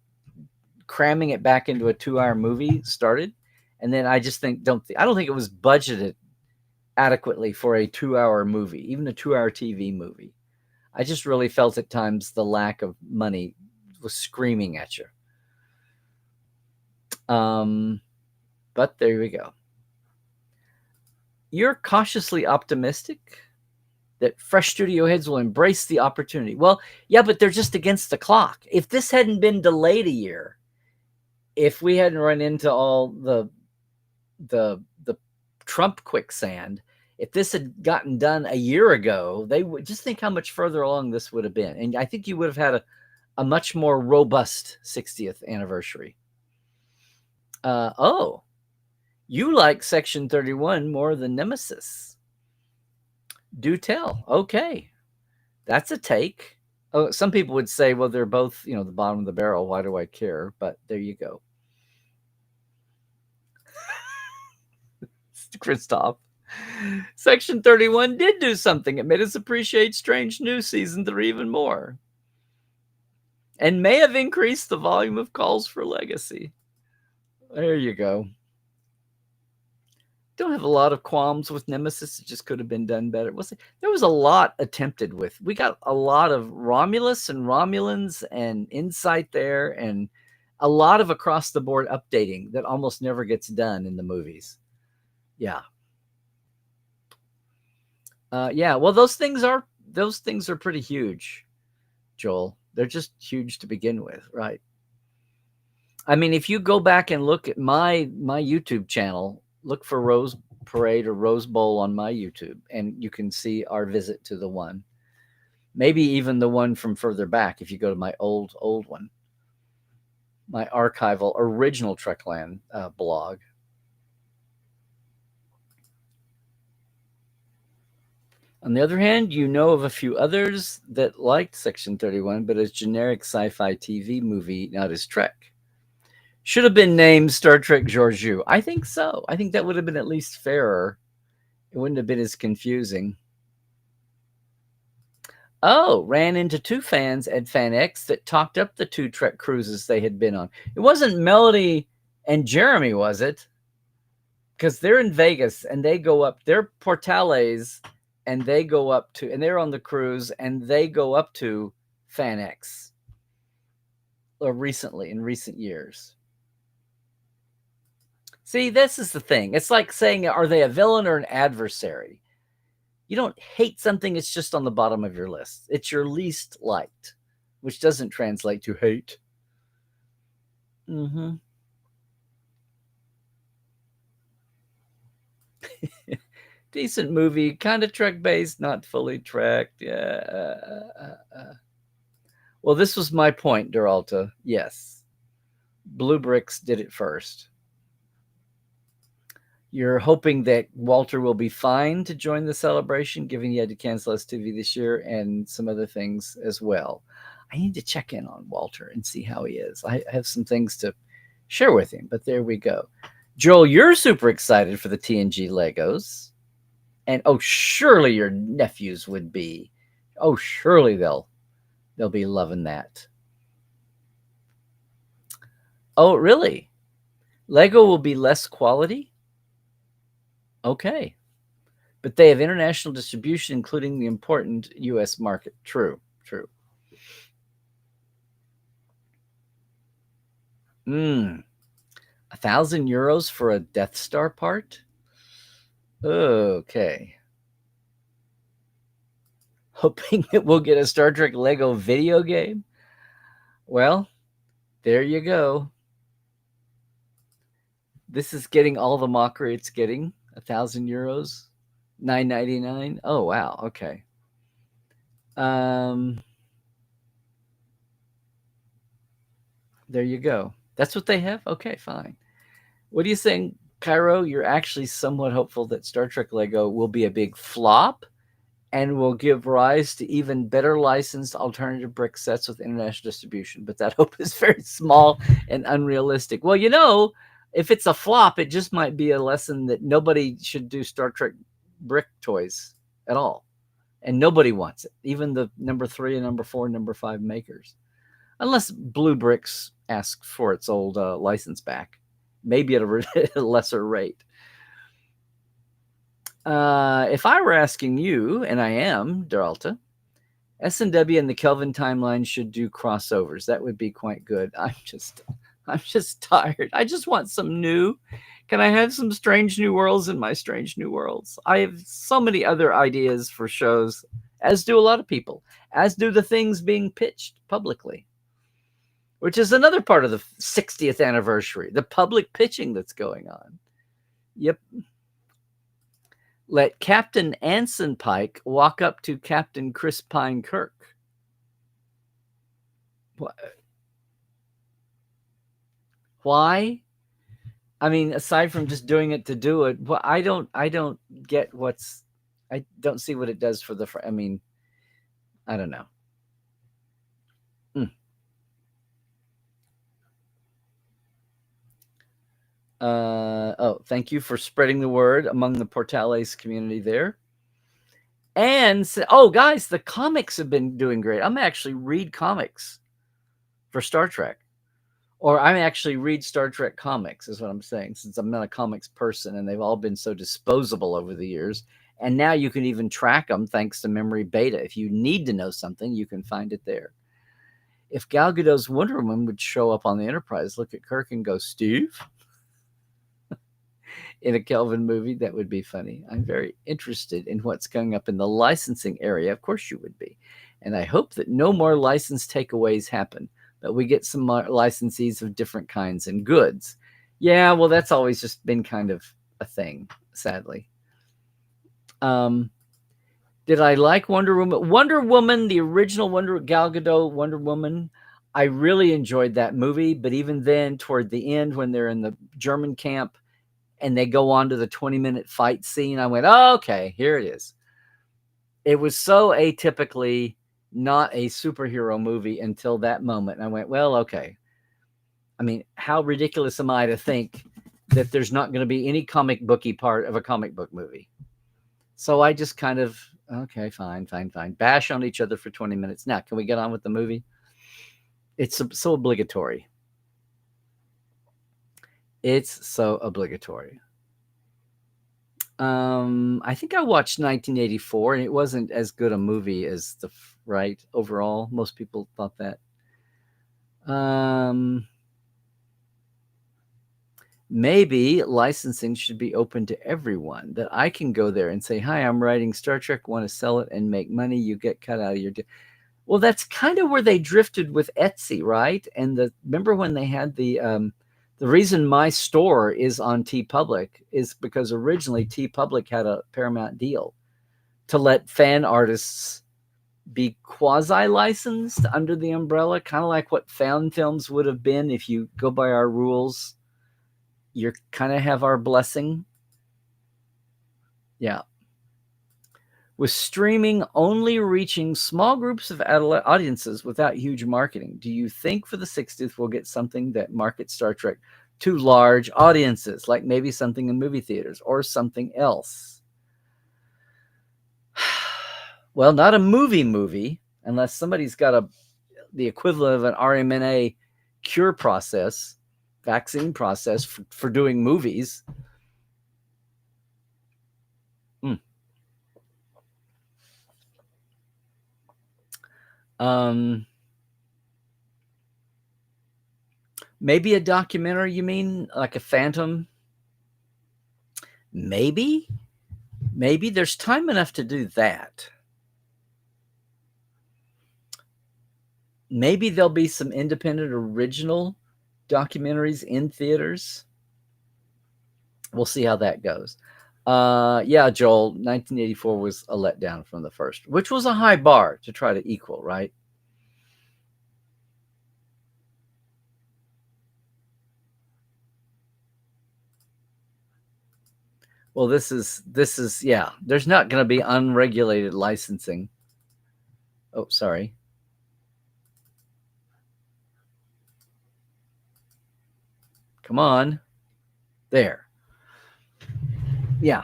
cramming it back into a 2-hour movie started. And then I just think, I don't think it was budgeted adequately for a 2-hour movie, even a 2-hour TV movie. I just really felt at times the lack of money was screaming at you. But there we go. You're cautiously optimistic that fresh studio heads will embrace the opportunity. Well, yeah, but they're just against the clock. If this hadn't been delayed a year, if we hadn't run into all the Trump quicksand, if this had gotten done a year ago, they would just think how much further along this would have been. And I think you would have had a much more robust 60th anniversary. Oh, you like Section 31 more than Nemesis. Do tell. Okay. That's a take. Oh, some people would say, well, they're both, the bottom of the barrel. Why do I care? But there you go. Christoph. Section 31 did do something. It made us appreciate Strange New Season 3 even more. And may have increased the volume of calls for Legacy. There you go. Don't have a lot of qualms with Nemesis. It just could have been done better. There was a lot attempted with. We got a lot of Romulus and Romulans and insight there, and a lot of across the board updating that almost never gets done in the movies. Yeah. Yeah. Well, those things are pretty huge, Joel. They're just huge to begin with, right? I mean, if you go back and look at my YouTube channel, look for Rose Parade or Rose Bowl on my YouTube, and you can see our visit to the one. Maybe even the one from further back if you go to my old one, my archival original Trekland blog. On the other hand, you know of a few others that liked Section 31, but as generic sci-fi TV movie, not as Trek. Should have been named Star Trek Georgiou. I think so. I think that would have been at least fairer. It wouldn't have been as confusing. Oh, ran into two fans at FanX that talked up the 2 Trek cruises they had been on. It wasn't Melody and Jeremy, was it? Because they're in Vegas and they go up. They're Portales and they go up to, and they're on the cruise and they go up to FanX recently, in recent years. See, this is the thing. It's like saying, are they a villain or an adversary? You don't hate something, it's just on the bottom of your list. It's your least liked, which doesn't translate to hate. Mm-hmm. Decent movie, kind of Trek-based, not fully Trek. Yeah. Well, this was my point, Duralta. Yes. Blue Bricks did it first. You're hoping that Walter will be fine to join the celebration, given he had to cancel STV this year and some other things as well. I need to check in on Walter and see how he is. I have some things to share with him, but there we go. Joel, you're super excited for the TNG Legos. And surely your nephews would be. Surely they'll be loving that. Oh, really? Lego will be less quality? Okay. But they have international distribution, including the important U.S. market. True. 1,000 euros for a Death Star part? Okay. Hoping that we'll get a Star Trek Lego video game? Well, there you go. This is getting all the mockery it's getting. 1,000 euros, $9.99. Oh wow. Okay. There you go. That's what they have. Okay, fine. What are you saying, Cairo? You're actually somewhat hopeful that Star Trek Lego will be a big flop and will give rise to even better licensed alternative brick sets with international distribution. But that hope is very small and unrealistic. Well, if it's a flop, it just might be a lesson that nobody should do Star Trek brick toys at all. And nobody wants it, even the number 3 and number 4 and number 5 makers. Unless Blue Bricks asks for its old license back, maybe at a lesser rate. If I were asking you, and I am, Daralta, S&W and the Kelvin timeline should do crossovers. That would be quite good. I'm just tired. I just want some new. Can I have some Strange New Worlds in my Strange New Worlds? I have so many other ideas for shows, as do a lot of people, as do the things being pitched publicly, which is another part of the 60th anniversary, the public pitching that's going on. Yep. Let Captain Anson Pike walk up to Captain Chris Pine Kirk. Why? I mean, aside from just doing it to do it, well, I don't get I don't see what it does for I mean, I don't know. Oh, thank you for spreading the word among the Portales community there. And oh, guys, the comics have been doing great. I'm actually read comics for Star Trek, or I actually read Star Trek comics, is what I'm saying, since I'm not a comics person, and they've all been so disposable over the years. And now you can even track them thanks to Memory Beta. If you need to know something, you can find it there. If Gal Gadot's Wonder Woman would show up on the Enterprise, look at Kirk and go, Steve? In a Kelvin movie, that would be funny. I'm very interested in what's coming up in the licensing area. Of course, you would be. And I hope that no more license takeaways happen, that we get some licensees of different kinds and goods. Yeah, well, that's always just been kind of a thing, sadly. Did I like Wonder Woman? Wonder Woman, the original Gal Gadot Wonder Woman, I really enjoyed that movie. But even then, toward the end, when they're in the German camp, and they go on to the 20-minute fight scene, I went, oh, okay, here it is. It was so atypically not a superhero movie until that moment. And I went, well, okay. I mean, how ridiculous am I to think that there's not going to be any comic booky part of a comic book movie? So I just kind of, okay, fine. Bash on each other for 20 minutes. Now, can we get on with the movie? It's so obligatory. It's so obligatory. I think I watched 1984, and it wasn't as good a movie as the right overall. Most people thought that. Maybe licensing should be open to everyone. That I can go there and say, "Hi, I'm writing Star Trek. Want to sell it and make money? You get cut out of your deal." Well, that's kind of where they drifted with Etsy, right? And remember when they had the reason my store is on TeePublic is because originally TeePublic had a Paramount deal to let fan artists be quasi-licensed under the umbrella, kind of like what Found Films would have been if you go by our rules. You kind of have our blessing. Yeah. With streaming only reaching small groups of audiences without huge marketing, do you think for the 60th we'll get something that markets Star Trek to large audiences, like maybe something in movie theaters or something else? Well, not a movie, unless somebody's got the equivalent of an RMNA cure process, vaccine process for doing movies. Maybe a documentary, you mean? Like a Phantom? Maybe there's time enough to do that. Maybe there'll be some independent original documentaries in theaters. We'll see how that goes. Yeah, Joel, 1984 was a letdown from the first, which was a high bar to try to equal, right? Well, this is yeah. There's not going to be unregulated licensing. Oh, sorry. Come on. There. Yeah.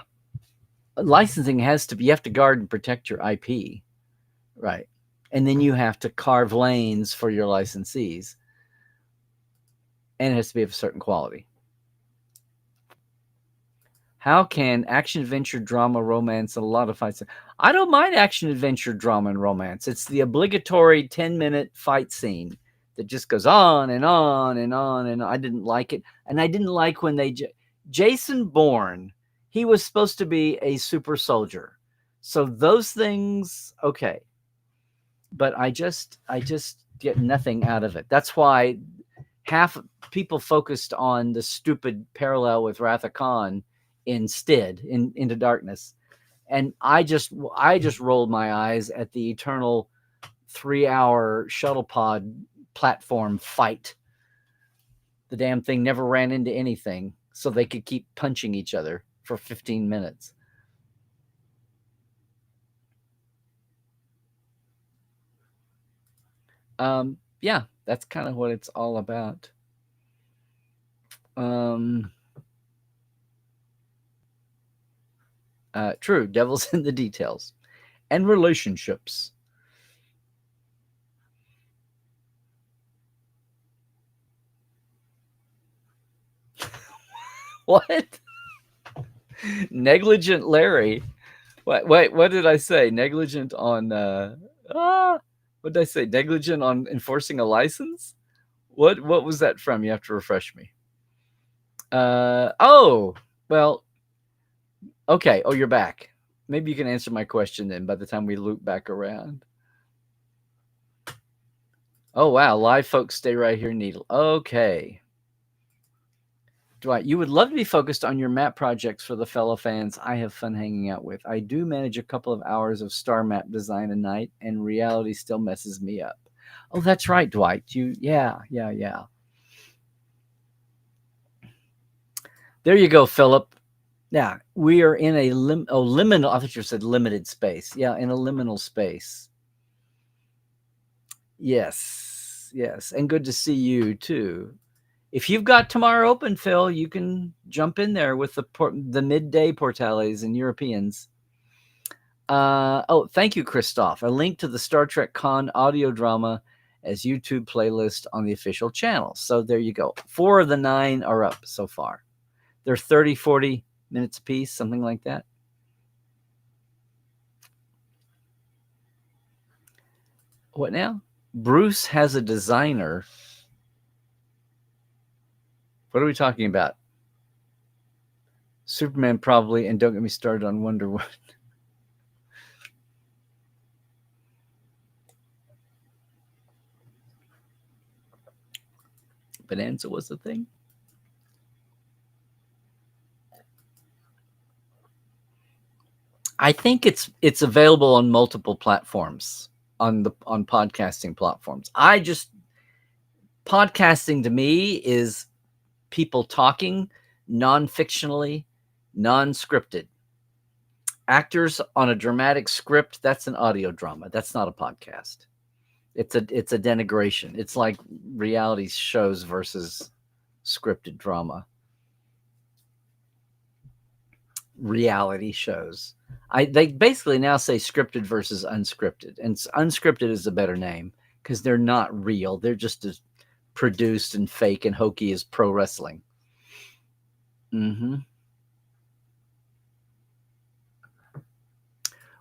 Licensing has to be, you have to guard and protect your IP, right? And then you have to carve lanes for your licensees, and it has to be of a certain quality. How can action, adventure, drama, romance, and a lot of fights? I don't mind action, adventure, drama, and romance. It's the obligatory 10-minute fight scene that just goes on and on and on. And I didn't like it. And I didn't like when Jason Bourne, he was supposed to be a super soldier. So those things, okay. But I just get nothing out of it. That's why half people focused on the stupid parallel with Wrath of Khan instead in Into Darkness, and I just rolled my eyes at the eternal 3-hour shuttle pod platform fight. The damn thing never ran into anything, so they could keep punching each other for 15 minutes. Yeah, that's kind of what it's all about. True, devil's in the details. And relationships. What? Negligent Larry. Wait, what did I say? Negligent on what did I say? Negligent on enforcing a license? What was that from? You have to refresh me. Oh, well, okay. Oh, you're back. Maybe you can answer my question then by the time we loop back around. Oh, wow. Live folks, stay right here, Needle. Okay. Dwight, you would love to be focused on your map projects for the fellow fans I have fun hanging out with. I do manage a couple of hours of star map design a night, and reality still messes me up. Oh, that's right, Dwight. Yeah. There you go, Philip. Yeah, we are in a liminal. I thought you said limited space. Yeah, in a liminal space. Yes, and good to see you too. If you've got tomorrow open, Phil, you can jump in there with the midday Portales and Europeans. Thank you, Christoph. A link to the Star Trek Con audio drama as YouTube playlist on the official channel. So there you go. 4 of the 9 are up so far. They're 30, 40 minutes a piece, something like that. What now? Bruce has a designer. What are we talking about? Superman probably, and don't get me started on Wonder Woman. Bonanza was the thing. I think it's available on multiple platforms, on podcasting platforms. Podcasting to me is people talking non-fictionally, non-scripted. Actors on a dramatic script, that's an audio drama. That's not a podcast. It's a denigration. It's like reality shows versus scripted drama. Reality shows. They basically now say scripted versus unscripted, and unscripted is a better name because they're not real. They're just as produced and fake and hokey as pro wrestling. Mm-hmm.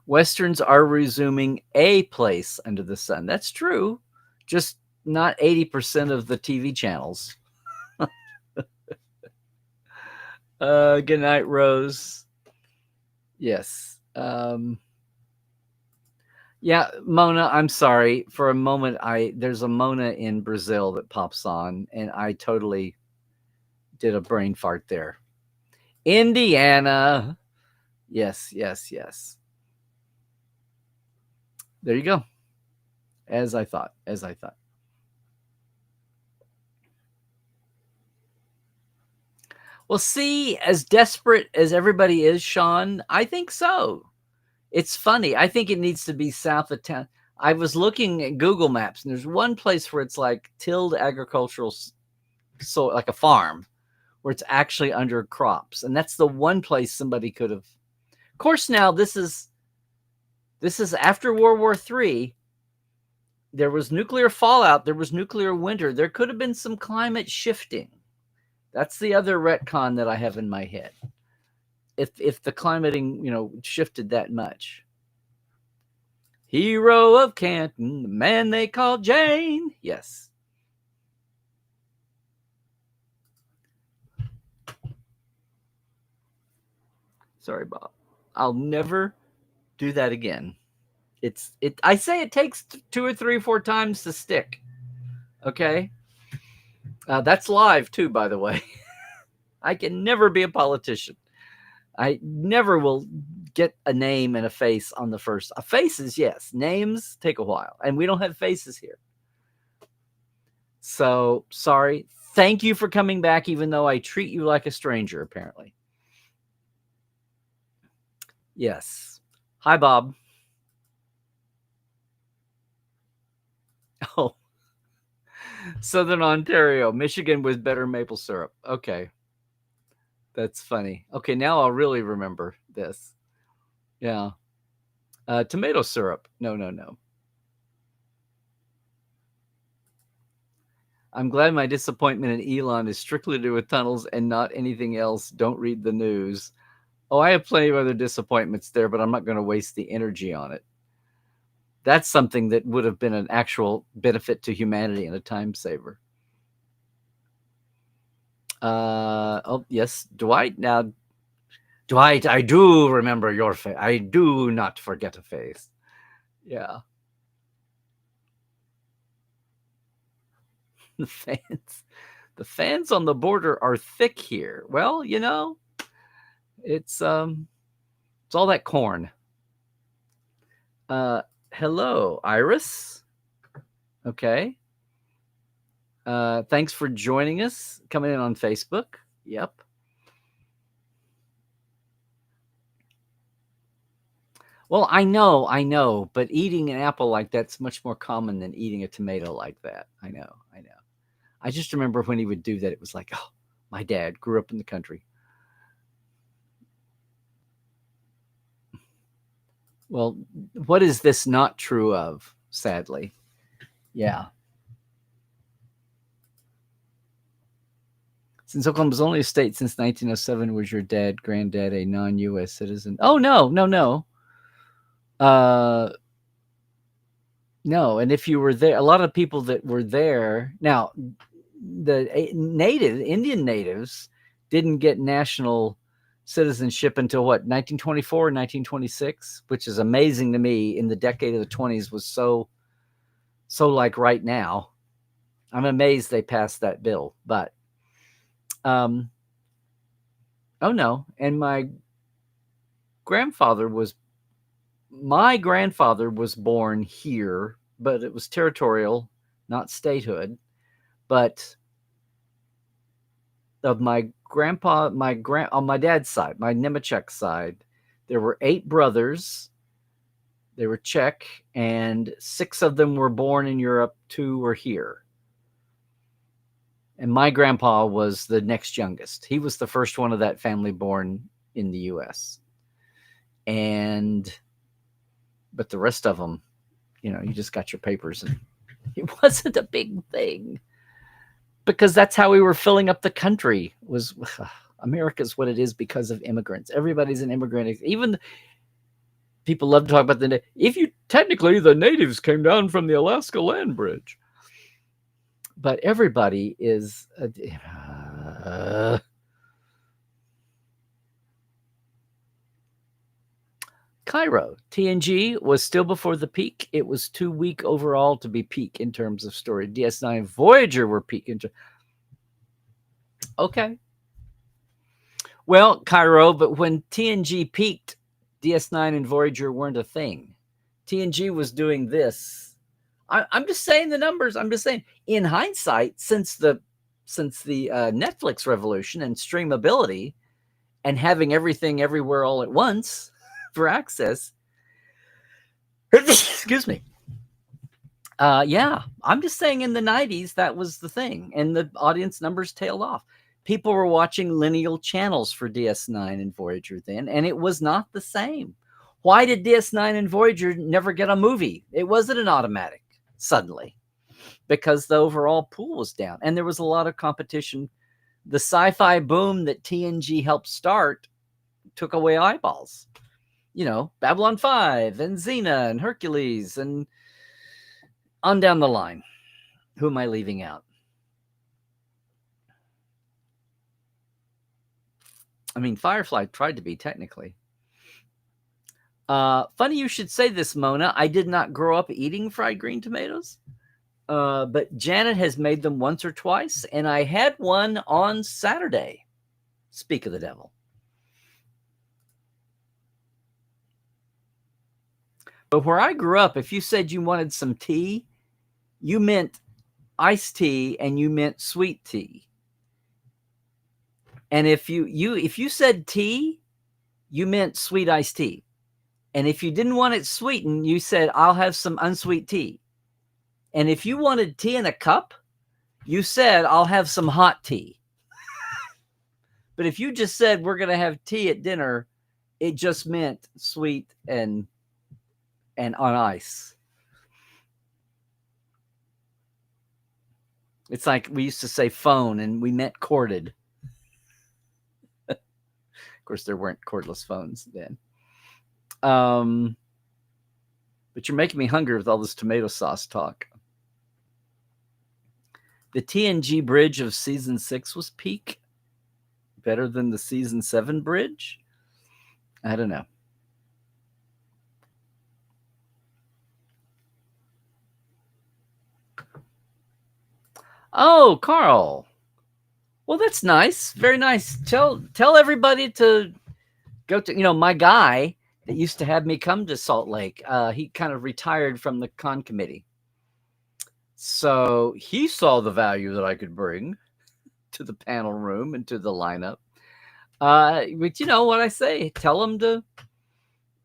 Westerns are resuming a place under the sun. That's true. Just not 80% of the TV channels. Good night, Rose. Yes. Yeah, Mona, I'm sorry. For a moment, there's a Mona in Brazil that pops on, and I totally did a brain fart there. Indiana. Yes. There you go. As I thought. Well, see, as desperate as everybody is, Sean, I think so. It's funny. I think it needs to be south of town. I was looking at Google Maps, and there's one place where it's like tilled agricultural, so like a farm, where it's actually under crops, and that's the one place somebody could have. Of course, now this is after World War III. There was nuclear fallout. There was nuclear winter. There could have been some climate shifting. That's the other retcon that I have in my head. If the climating, shifted that much. Hero of Canton, the man they call Jane. Yes. Sorry, Bob. I'll never do that again. I say it takes 2 or 3 or 4 times to stick. Okay? That's live too, by the way. I can never be a politician. I never will get a name and a face on the first. Faces, yes. Names take a while, and we don't have faces here. So sorry. Thank you for coming back, even though I treat you like a stranger, apparently. Yes. Hi, Bob. Oh. Southern Ontario. Michigan with better maple syrup. Okay. That's funny. Okay, now I'll really remember this. Yeah. Tomato syrup. No. I'm glad my disappointment in Elon is strictly to do with tunnels and not anything else. Don't read the news. Oh, I have plenty of other disappointments there, but I'm not going to waste the energy on it. That's something that would have been an actual benefit to humanity and a time saver. Oh, yes, Dwight. Now, Dwight, I do remember your face. I do not forget a face. Yeah. The fans on the border are thick here. Well, it's all that corn. Hello, Iris. Okay. Thanks for joining us, coming in on Facebook. Yep. Well, I know, but eating an apple like that's much more common than eating a tomato like that. I know. I just remember when he would do that, it was like, oh, my dad grew up in the country. Well, what is this not true of, sadly? Yeah. Since Oklahoma's only a state since 1907, was your dad, granddad a non-U.S. citizen? Oh, no. No, and if you were there, a lot of people that were there, now, the Indian natives didn't get national citizenship until what, 1924, 1926, which is amazing to me. In the decade of the 20s was so like right now. I'm amazed they passed that bill, but oh no, and my grandfather was born here, but it was territorial, not statehood. But of my grandpa, on my dad's side, my Nemechek side, there were 8 brothers. They were Czech, and 6 of them were born in Europe. 2 were here. And my grandpa was the next youngest. He was the first one of that family born in the U.S. But the rest of them, you just got your papers, and it wasn't a big thing. Because that's how we were filling up the country. Was America's what it is because of immigrants. Everybody's an immigrant. Even people love to talk about technically the natives came down from the Alaska land bridge. But everybody is Cairo. TNG was still before the peak. It was too weak overall to be peak in terms of story. DS9 Voyager were peak. Okay. Well, Cairo, but when TNG peaked, DS9 and Voyager weren't a thing. TNG was doing this. I'm just saying the numbers. I'm just saying, in hindsight, since the Netflix revolution and streamability and having everything everywhere all at once for access. Excuse me. Yeah, I'm just saying in the 90s, that was the thing. And the audience numbers tailed off. People were watching lineal channels for DS9 and Voyager then, and it was not the same. Why did DS9 and Voyager never get a movie? It wasn't an automatic suddenly, because the overall pool was down and there was a lot of competition. The sci-fi boom that TNG helped start took away eyeballs. Babylon 5 and Xena and Hercules and on down the line. Who am I leaving out? I mean, Firefly tried to be technically. Funny you should say this, Mona. I did not grow up eating fried green tomatoes, but Janet has made them once or twice, and I had one on Saturday. Speak of the devil. But where I grew up, if you said you wanted some tea, you meant iced tea and you meant sweet tea. And if you said tea, you meant sweet iced tea. And if you didn't want it sweetened, you said, I'll have some unsweet tea. And if you wanted tea in a cup, you said, I'll have some hot tea. But if you just said, we're going to have tea at dinner, it just meant sweet and on ice. It's like we used to say phone and we meant corded. Of course, there weren't cordless phones then. But you're making me hungry with all this tomato sauce talk. The TNG bridge of season 6 was peak. Better than the season 7 bridge? I don't know. Oh, Carl. Well, that's nice. Very nice. Tell everybody to go to, my guy that used to have me come to Salt Lake. He kind of retired from the con committee. So he saw the value that I could bring to the panel room and to the lineup. But you know what I say, tell him to,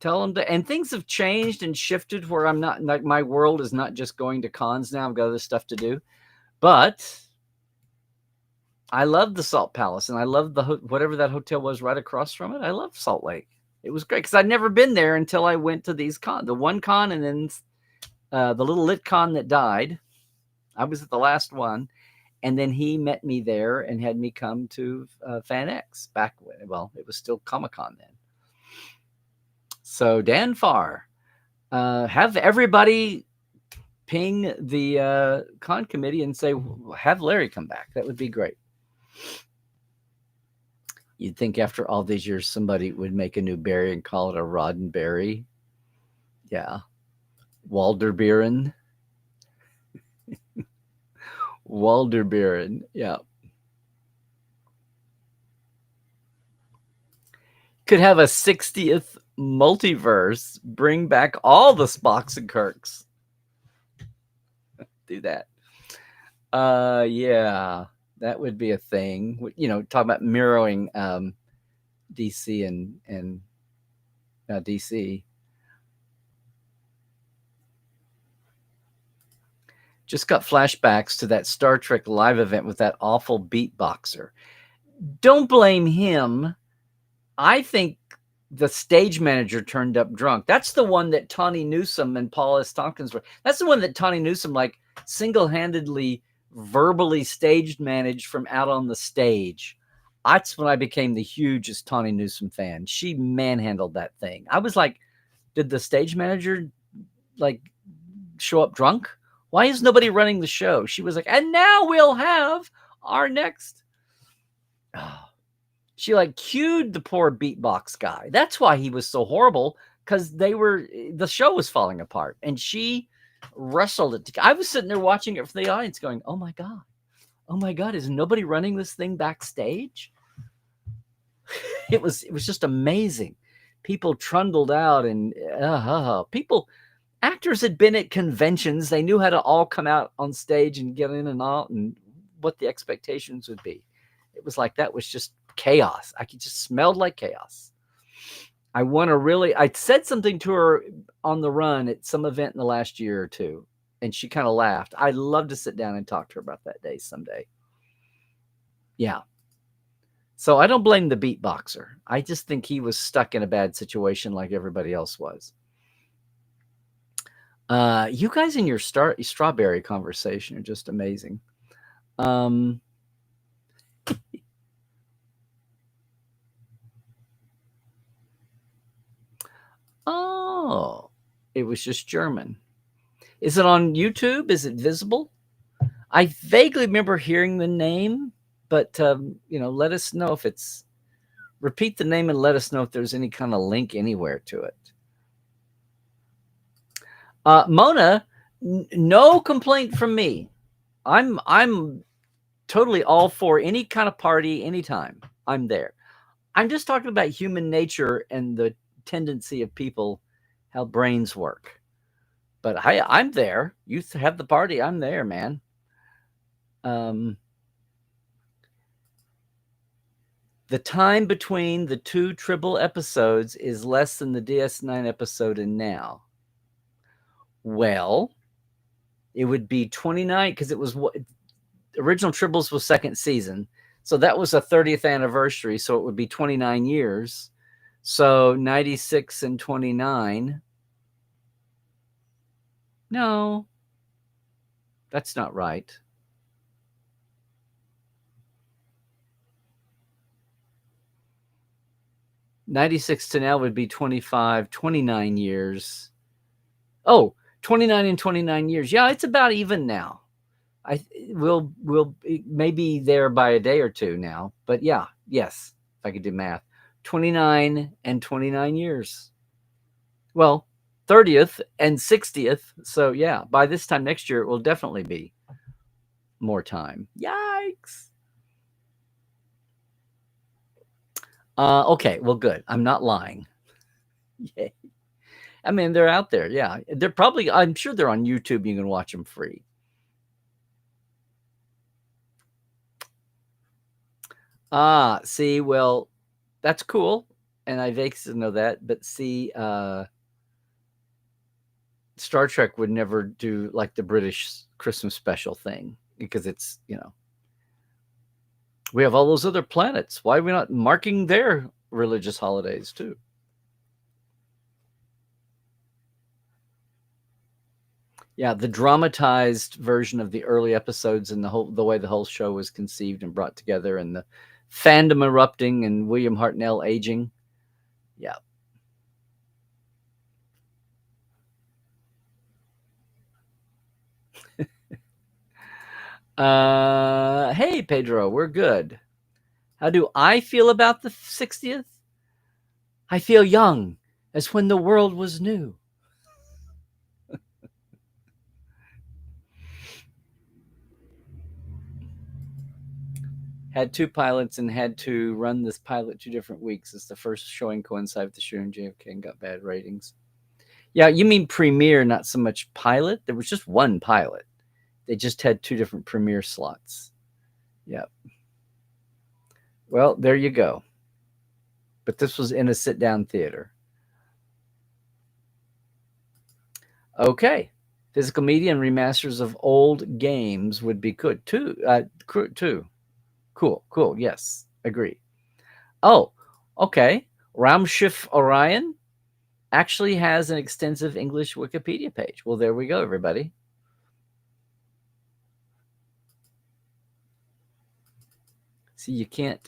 and things have changed and shifted where I'm not, like, my world is not just going to cons now. I've got other stuff to do, but I love the Salt Palace, and I love whatever that hotel was right across from it. I love Salt Lake. It was great because I'd never been there until I went to these the one con, and then the little lit con that died. I was at the last one, and then he met me there and had me come to FanX back when, well, it was still Comic-Con then. So Dan Farr, have everybody ping the con committee and say, have Larry come back. That would be great. You'd think after all these years, somebody would make a new berry and call it a Roddenberry. Yeah. Walderbeeren. Walderbeeren. Yeah. Could have a 60th multiverse, bring back all the Spocks and Kirks. Do that. Yeah, that would be a thing. Talk about mirroring DC and DC. Just got flashbacks to that Star Trek live event with that awful beatboxer. Don't blame him. I think the stage manager turned up drunk. That's the one that Tawny Newsome and Paul S. Tompkins were. That's the one that Tawny Newsome, like, single-handedly, verbally stage managed from out on the stage. That's when I became the hugest Tawny Newsome fan. She manhandled that thing. I was like, did the stage manager, like, show up drunk? Why is nobody running the show? She was like, and now we'll have our next... Oh. She, like, cued the poor beatbox guy. That's why he was so horrible, because the show was falling apart, and she wrestled it. I was sitting there watching it from the audience going, oh my God, is nobody running this thing backstage? It was just amazing. People trundled out, and actors had been at conventions. They knew how to all come out on stage and get in and out and what the expectations would be. It was like, that was just chaos. I could just smelled like chaos. I said something to her on the run at some event in the last year or two, and she kind of laughed. I'd love to sit down and talk to her about that day someday. Yeah. So I don't blame the beatboxer. I just think he was stuck in a bad situation like everybody else was. You guys in your strawberry conversation are just amazing. Oh, it was just German. Is it on YouTube? Is it visible? I vaguely remember hearing the name, but let us know if it's. Repeat the name and let us know if there's any kind of link anywhere to it. Mona, no complaint from me. I'm totally all for any kind of party, anytime. I'm there. I'm just talking about human nature and the tendency of people, how brains work. But I'm there. You have the party. I'm there, man. The time between the 2 Tribble episodes is less than the DS9 episode and now. Well, it would be 29, because it was original Tribbles was 2nd season. So that was a 30th anniversary. So it would be 29 years. So 96 and 29. No, that's not right. '96 to now would be 25, 29 years. Oh, 29 and 29 years. Yeah, it's about even now. We'll maybe there by a day or two now, but yeah, yes, if I could do math, 29 and 29 years. Well, 30th and 60th. So yeah, by this time next year, it will definitely be more time. Yikes. Okay, well, good. I'm not lying. Yay. I mean, they're out there. Yeah, they're probably. I'm sure they're on YouTube. You can watch them free. See, well, that's cool, and I vaguely know that. But see, Star Trek would never do like the British Christmas special thing because it's we have all those other planets. Why are we not marking their religious holidays too? Yeah, the dramatized version of the early episodes and the way the whole show was conceived and brought together, and the fandom erupting and William Hartnell aging. Yeah. Hey Pedro, we're good. How do I feel about the 60th? I feel young, as when the world was new. Had two pilots and had to run this pilot 2 different weeks as the first showing coincided with the shooting JFK and got bad ratings. Yeah, you mean premiere, not so much pilot? There was just one pilot. They just had 2 different premiere slots. Yep. Well, there you go. But this was in a sit-down theater. Okay. Physical media and remasters of old games would be good too. Cool. Yes, agree. Oh, okay. Raumschiff Orion actually has an extensive English Wikipedia page. Well, there we go, everybody. See,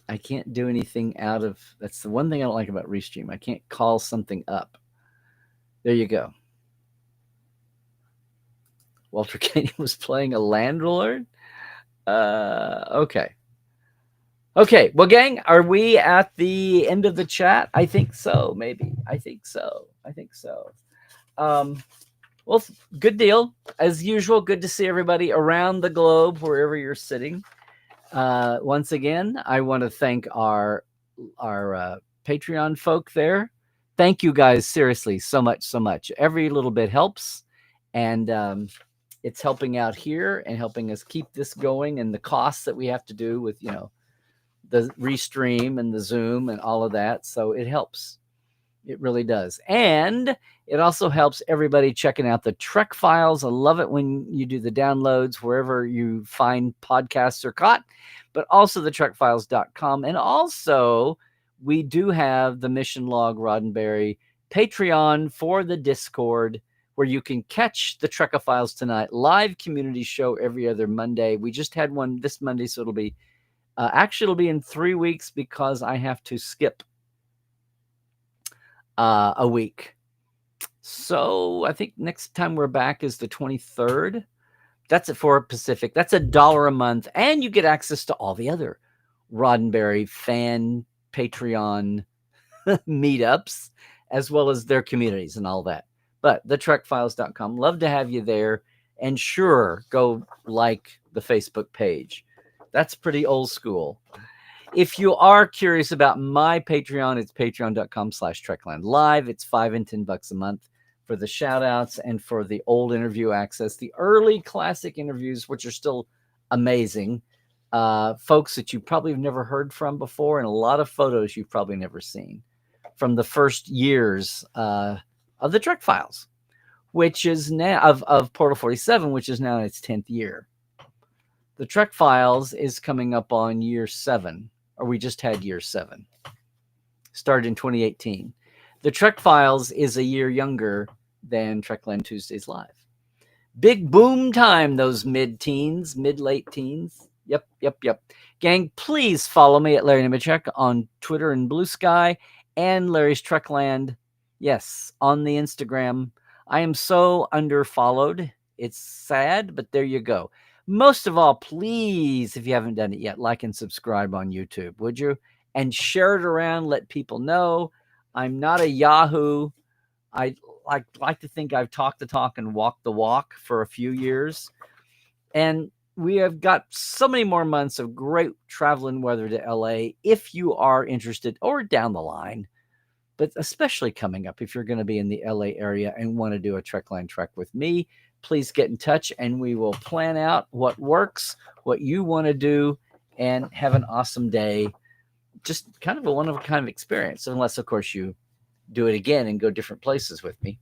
I can't do anything out of, that's the one thing I don't like about Restream. I can't call something up. There you go. Walter Kenny was playing a landlord. Okay. Okay. Well, gang, are we at the end of the chat? I think so. Maybe. I think so. Well, good deal. As usual, good to see everybody around the globe, wherever you're sitting. Once again, I want to thank our Patreon folk there. Thank you guys, seriously, so much. Every little bit helps, and it's helping out here and helping us keep this going, and the costs that we have to do with the restream and the Zoom and all of that. So it helps. It really does. And it also helps everybody checking out the Trek Files. I love it when you do the downloads wherever you find podcasts are caught, but also the trekfiles.com. And also, we do have the Mission Log Roddenberry Patreon for the Discord, where you can catch the Trekophiles Tonight live community show every other Monday. We just had one this Monday, so it'll be it'll be in 3 weeks because I have to skip a week. So I think next time we're back is the 23rd. That's it for Pacific. That's $1 a month, and you get access to all the other Roddenberry fan Patreon meetups, as well as their communities and all that. But the trekfiles.com, love to have you there. And sure, go like the Facebook page. That's pretty old school. If you are curious about my Patreon, it's patreon.com/Trekland Live. It's $5 and $10 a month for the shout outs and for the old interview access, the early classic interviews, which are still amazing. Folks that you probably have never heard from before, and a lot of photos you've probably never seen from the first years of the Trek Files, which is now of Portal 47, which is now in its 10th year. The Trek Files is coming up on year 7, or we just had year 7. Started in 2018. The Trek Files is a year younger than Trekland Tuesdays Live. Big boom time, those mid-teens, mid-late teens. Yep. Gang, please follow me at Larry Nemechek on Twitter and Blue Sky and Larry's Trekland. Yes, on the Instagram. I am so underfollowed. It's sad, but there you go. Most of all, please, if you haven't done it yet, like and subscribe on YouTube, would you? And share it around, let people know. I'm not a Yahoo. I like to think I've talked the talk and walked the walk for a few years. And we have got so many more months of great traveling weather to LA if you are interested, or down the line, but especially coming up if you're going to be in the LA area and want to do a Trekland trek with me. Please get in touch and we will plan out what works, what you want to do, and have an awesome day. Just kind of a one-of-a-kind experience, unless, of course, you do it again and go different places with me.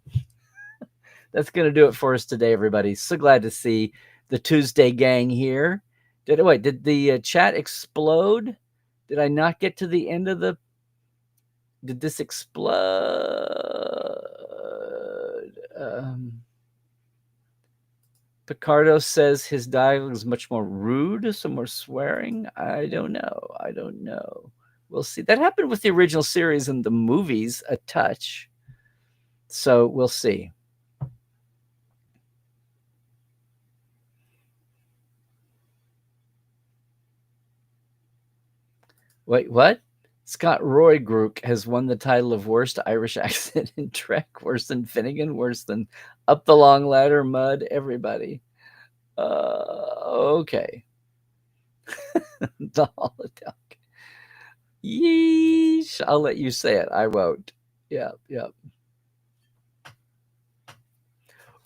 That's going to do it for us today, everybody. So glad to see the Tuesday gang here. Did the chat explode? Did I not get to the end of the... Did this explode? Picardo says his dialogue is much more rude, some more swearing. I don't know. We'll see. That happened with the original series and the movies a touch. So we'll see. Wait, what? Scott Roygrook has won the title of worst Irish accent in Trek. Worse than Finnegan, worse than Up the Long Ladder, Mud, everybody. Okay. The holodeck. Yeesh. I'll let you say it. I won't. Yep.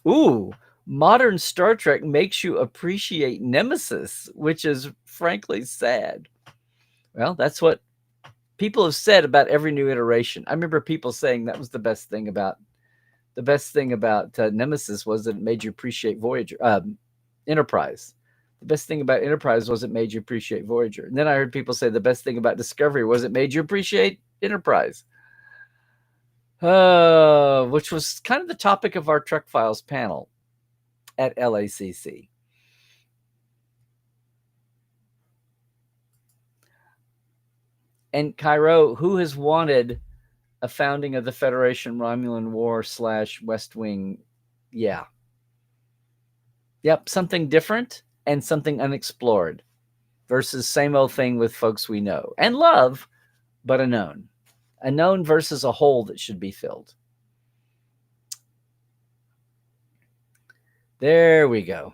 Ooh, modern Star Trek makes you appreciate Nemesis, which is frankly sad. Well, that's what people have said about every new iteration. I remember people saying that was the best thing about Nemesis was that it made you appreciate Voyager, Enterprise. The best thing about Enterprise was it made you appreciate Voyager. And then I heard people say the best thing about Discovery was it made you appreciate Enterprise. Which was kind of the topic of our Trek Files panel at LACC. And Cairo, who has wanted a founding of the Federation Romulan War / West Wing? Yeah. Yep, something different and something unexplored versus same old thing with folks we know and love, but a known versus a hole that should be filled. There we go.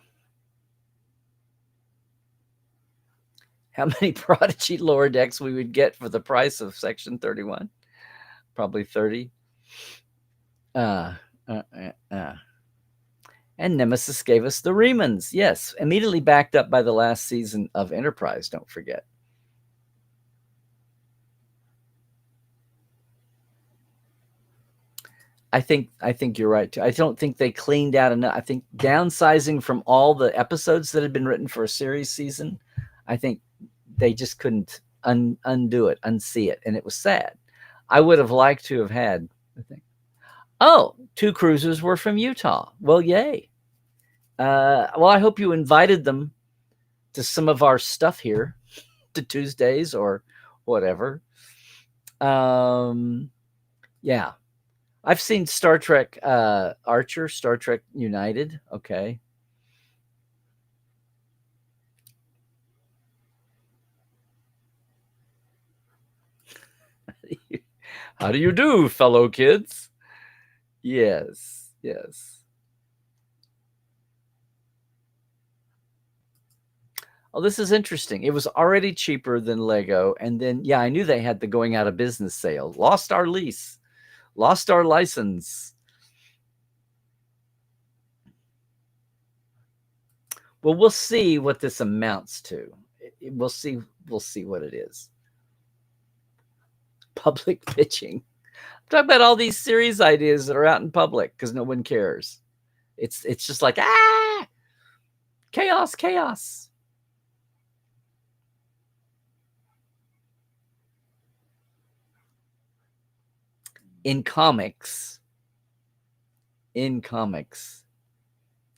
How many Prodigy lower decks we would get for the price of Section 31? Probably 30. And Nemesis gave us the Remans. Yes, immediately backed up by the last season of Enterprise, don't forget. I think you're right too. I don't think they cleaned out enough. I think downsizing from all the episodes that had been written for a series season, I think they just couldn't undo it, unsee it, and it was sad. I would have liked to have had the thing. Oh, 2 cruisers were from Utah. Well, yay. Well, I hope you invited them to some of our stuff here, to Tuesdays or whatever. Yeah. I've seen Star Trek Archer, Star Trek United. Okay. How do you do, fellow kids? Yes. Oh, this is interesting. It was already cheaper than Lego. And then, yeah, I knew they had the going out of business sale. Lost our lease. Lost our license. Well, we'll see what this amounts to. We'll see what it is. Public pitching. I'm talking about all these series ideas that are out in public because no one cares. It's just like, chaos. in comics. In comics.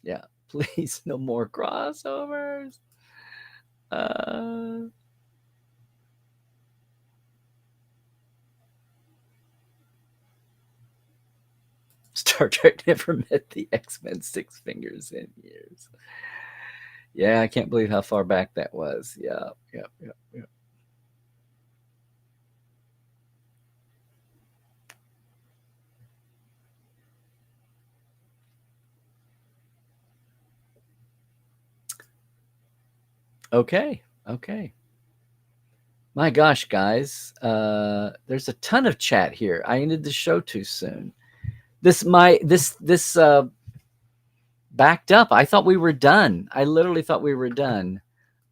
Yeah. Please, no more crossovers. Star Trek never met the X-Men Six Fingers in years. Yeah, I can't believe how far back that was. Yeah. Okay. My gosh, guys, there's a ton of chat here. I ended the show too soon. This backed up. I thought we were done. I literally thought we were done.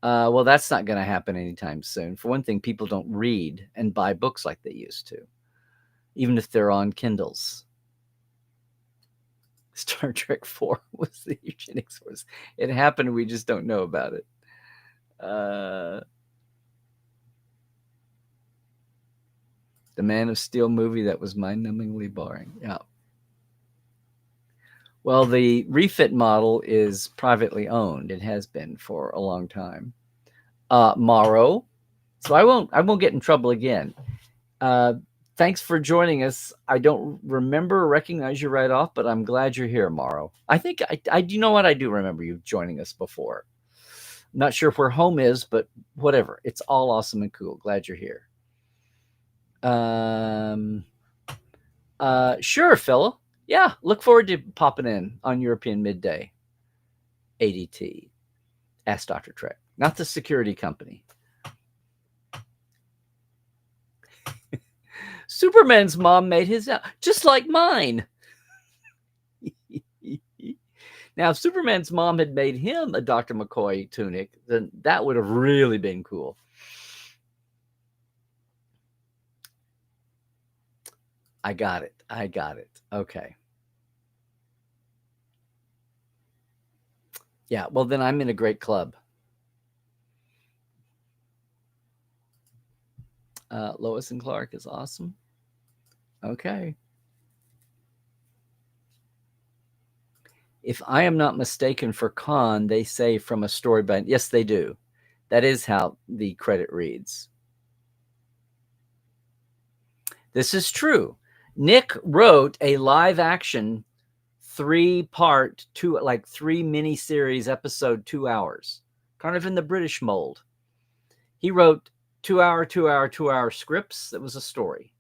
Well, that's not going to happen anytime soon. For one thing, people don't read and buy books like they used to, even if they're on Kindles. Star Trek 4 was the eugenics force. It happened. We just don't know about it. The Man of Steel movie that was mind-numbingly boring. Yeah. Well, the refit model is privately owned. It has been for a long time. Morrow. So I won't get in trouble again. Thanks for joining us. I don't remember or recognize you right off, but I'm glad you're here, Morrow. I think I you know what? I do remember you joining us before. I'm not sure where home is, but whatever. It's all awesome and cool. Glad you're here. Sure, Phil. Yeah, look forward to popping in on European Midday. ADT. Ask Dr. Trek, not the security company. Superman's mom made his out, just like mine. Now, if Superman's mom had made him a Dr. McCoy tunic, then that would have really been cool. I got it. Okay. Yeah, well, then I'm in a great club. Lois and Clark is awesome. Okay. If I am not mistaken for Khan, they say from a story by... Yes, they do. That is how the credit reads. This is true. Nick wrote a live action 3-part, three mini-series episode, 2 hours, kind of in the British mold. He wrote 2-hour scripts that was a story.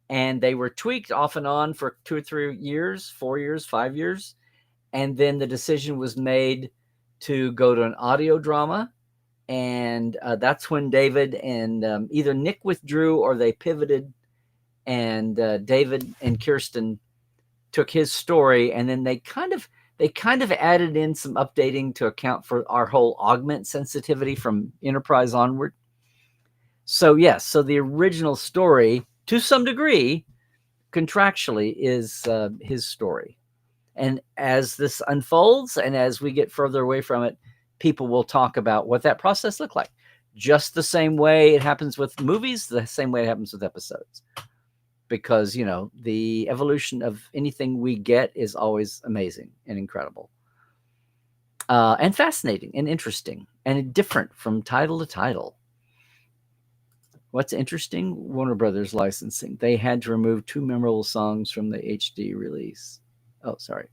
And they were tweaked off and on for 2 or 3 years, 4 years, 5 years. And then the decision was made to go to an audio drama. And that's when David and either Nick withdrew or they pivoted. And David and Kirsten took his story, and then they kind of added in some updating to account for our whole augment sensitivity from Enterprise onward. So yes, so the original story, to some degree, contractually, is his story. And as this unfolds, and as we get further away from it, people will talk about what that process looked like. Just the same way it happens with movies, the same way it happens with episodes. Because, the evolution of anything we get is always amazing and incredible. And fascinating and interesting and different from title to title. What's interesting? Warner Brothers licensing. They had to remove 2 memorable songs from the HD release. Oh, sorry.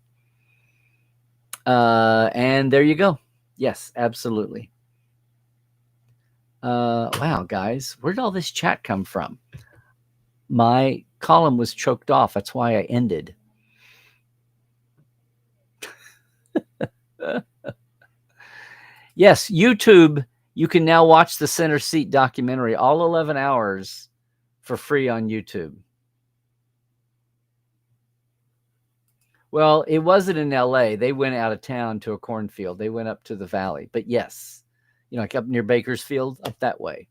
And there you go. Yes, absolutely. Wow, guys, where did all this chat come from? My column was choked off. That's why I ended. Yes, YouTube, you can now watch the Center Seat documentary, all 11 hours, for free on YouTube. Well, it wasn't in LA. They went out of town to a cornfield. They went up to the valley. But yes, like up near Bakersfield, up that way.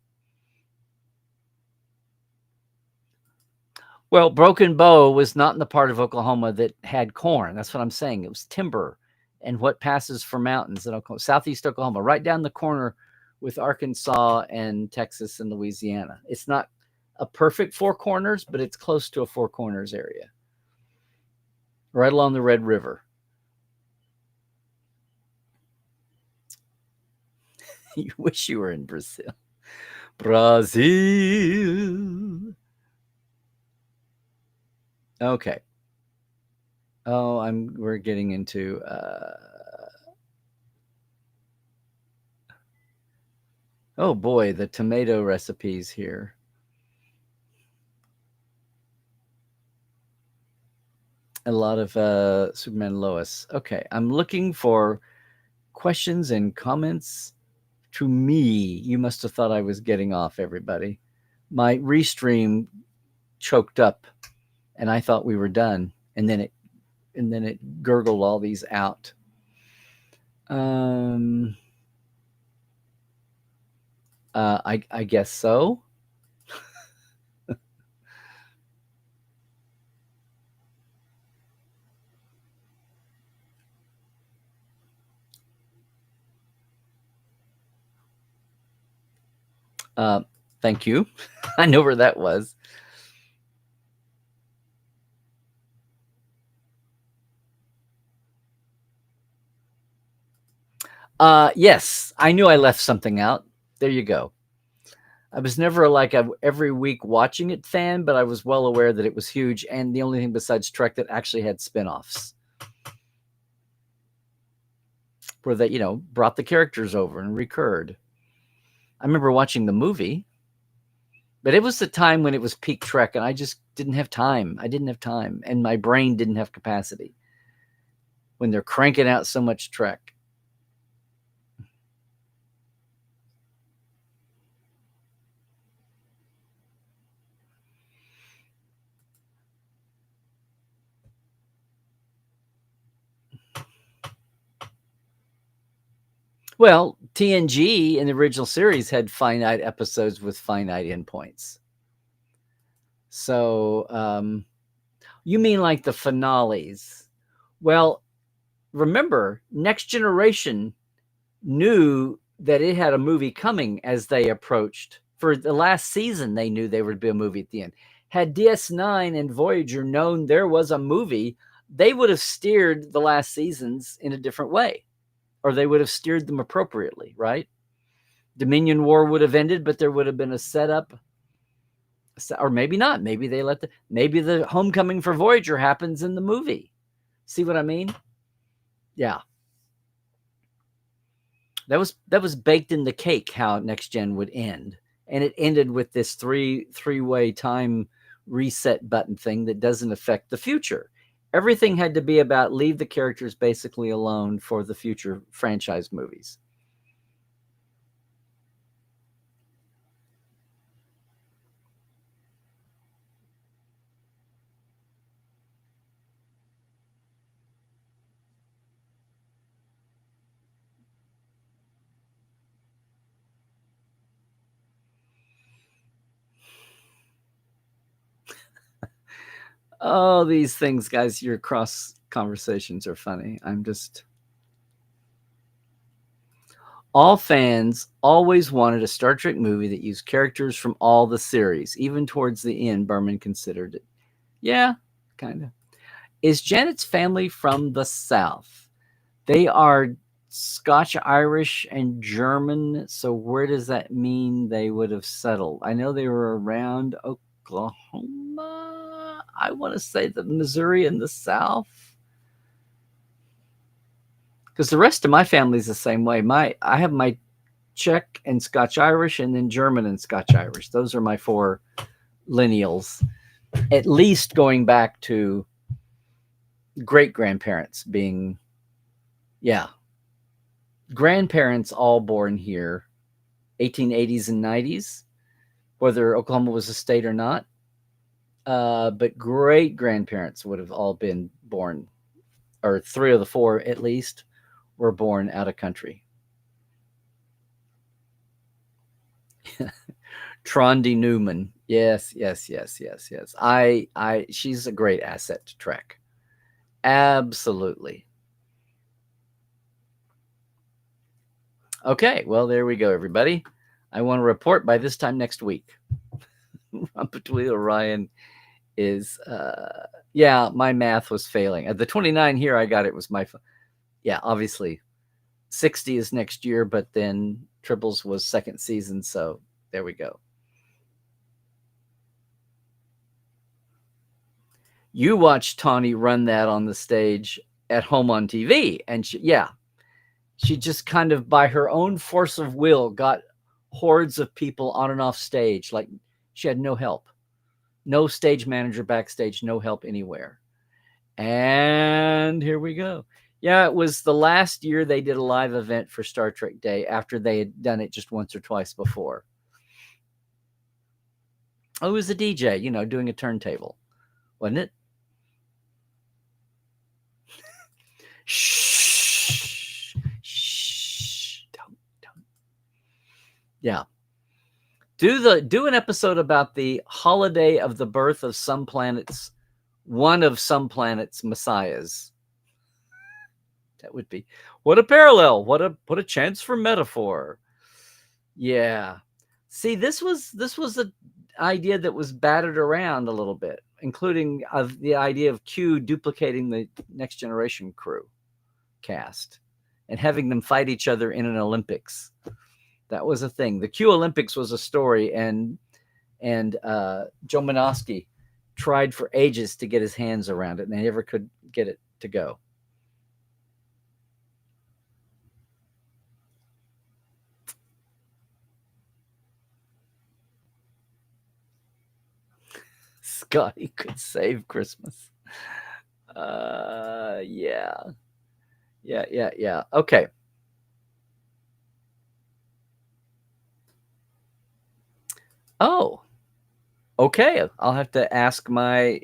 Well, Broken Bow was not in the part of Oklahoma that had corn. That's what I'm saying. It was timber and what passes for mountains in Oklahoma, southeast Oklahoma, right down the corner with Arkansas and Texas and Louisiana. It's not a perfect Four Corners, but it's close to a Four Corners area, right along the Red River. You wish you were in Brazil. Brazil. Okay. Oh, we're getting into oh boy, the tomato recipes here. A lot of Superman Lois. Okay, I'm looking for questions and comments to me. You must have thought I was getting off, everybody. My restream choked up and I thought we were done. And then it gurgled all these out. I guess so. Thank you. I know where that was. Yes, I knew I left something out. There you go. I was never like a every week watching it fan, but I was well aware that it was huge and the only thing besides Trek that actually had spin-offs where they, brought the characters over and recurred. I remember watching the movie, but it was the time when it was peak Trek and I just didn't have time. I didn't have time and my brain didn't have capacity when they're cranking out so much Trek. Well, TNG in the original series had finite episodes with finite endpoints. So you mean like the finales? Well, remember, Next Generation knew that it had a movie coming as they approached. For the last season, they knew there would be a movie at the end. Had DS9 and Voyager known there was a movie, they would have steered the last seasons in a different way, or they would have steered them appropriately, right? Dominion War would have ended, but there would have been a setup, or maybe not. Maybe maybe the homecoming for Voyager happens in the movie. See what I mean? Yeah. That was baked in the cake how Next Gen would end. And it ended with this three-way time reset button thing that doesn't affect the future. Everything had to be about leave the characters basically alone for the future franchise movies. Oh, these things, guys, your cross conversations are funny. All fans always wanted a Star Trek movie that used characters from all the series. Even towards the end, Berman considered it. Yeah, kind of. Is Janet's family from the South? They are Scotch, Irish, and German. So where does that mean they would have settled? I know they were around Oklahoma. I want to say the Missouri and the South. Because the rest of my family is the same way. I have my Czech and Scotch Irish, and then German and Scotch Irish. Those are my four lineals, at least going back to great grandparents being, yeah, grandparents all born here, 1880s and 90s, whether Oklahoma was a state or not. But great grandparents would have all been born, or three of the four at least, were born out of country. Trondi Newman. Yes. She's a great asset to Trek. Absolutely. Okay, well, there we go, everybody. I want to report by this time next week. Ratatouille Orion is, yeah, my math was failing. At the 29 here, I got it was my, yeah, obviously 60 is next year, but then Tribbles was second season, so there we go. You watched Tawny run that on the stage at home on TV, and she just kind of by her own force of will got hordes of people on and off stage. Like she had no help, no stage manager backstage, no help anywhere. And here we go. Yeah, it was the last year they did a live event for Star Trek Day after they had done it just once or twice before. Oh, it was a DJ, doing a turntable, wasn't it? Shh. Don't. Yeah. Do an episode about the holiday of the birth of some planets, one of some planets' messiahs. That would be what a parallel, what a chance for metaphor. Yeah. See, this was an idea that was battered around a little bit, including the idea of Q duplicating the Next Generation crew cast and having them fight each other in an Olympics. That was a thing. The Q Olympics was a story, and Joe Manosky tried for ages to get his hands around it, and they never could get it to go. Scotty could save Christmas. Yeah. Okay. Oh, okay. I'll have to ask my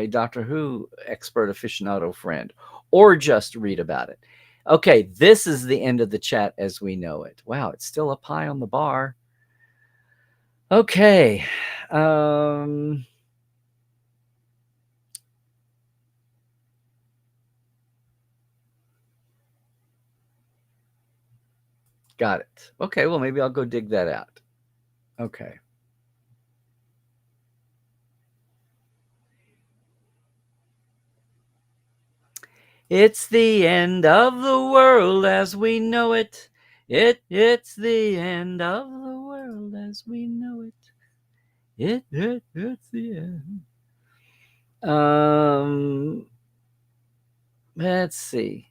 Doctor Who expert aficionado friend, or just read about it. Okay, this is the end of the chat as we know it. Wow, it's still up high on the bar. Okay. Got it. Okay, well, maybe I'll go dig that out. Okay. It's the end of the world as we know it. It's the end of the world as we know it. It's the end. Let's see.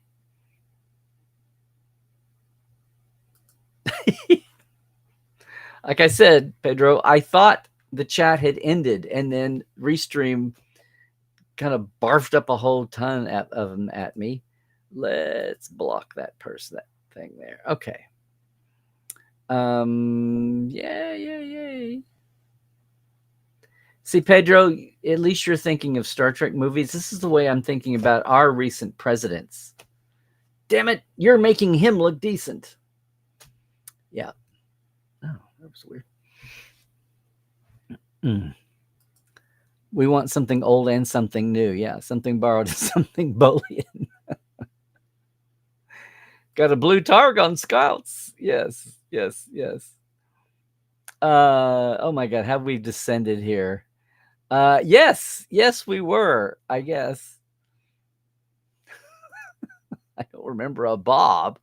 Like I said, Pedro, I thought the chat had ended, and then Restream kind of barfed up a whole ton of them at me. Let's block that person, that thing there. Okay. Yay. See, Pedro, at least you're thinking of Star Trek movies. This is the way I'm thinking about our recent presidents. Damn it, you're making him look decent. Yeah. Oh, that was weird. We want something old and something new. Yeah, something borrowed and something Bolian. Got a blue Targon Scouts. Yes. Oh my God, have we descended here? Yes, we were, I guess. I don't remember a Bob.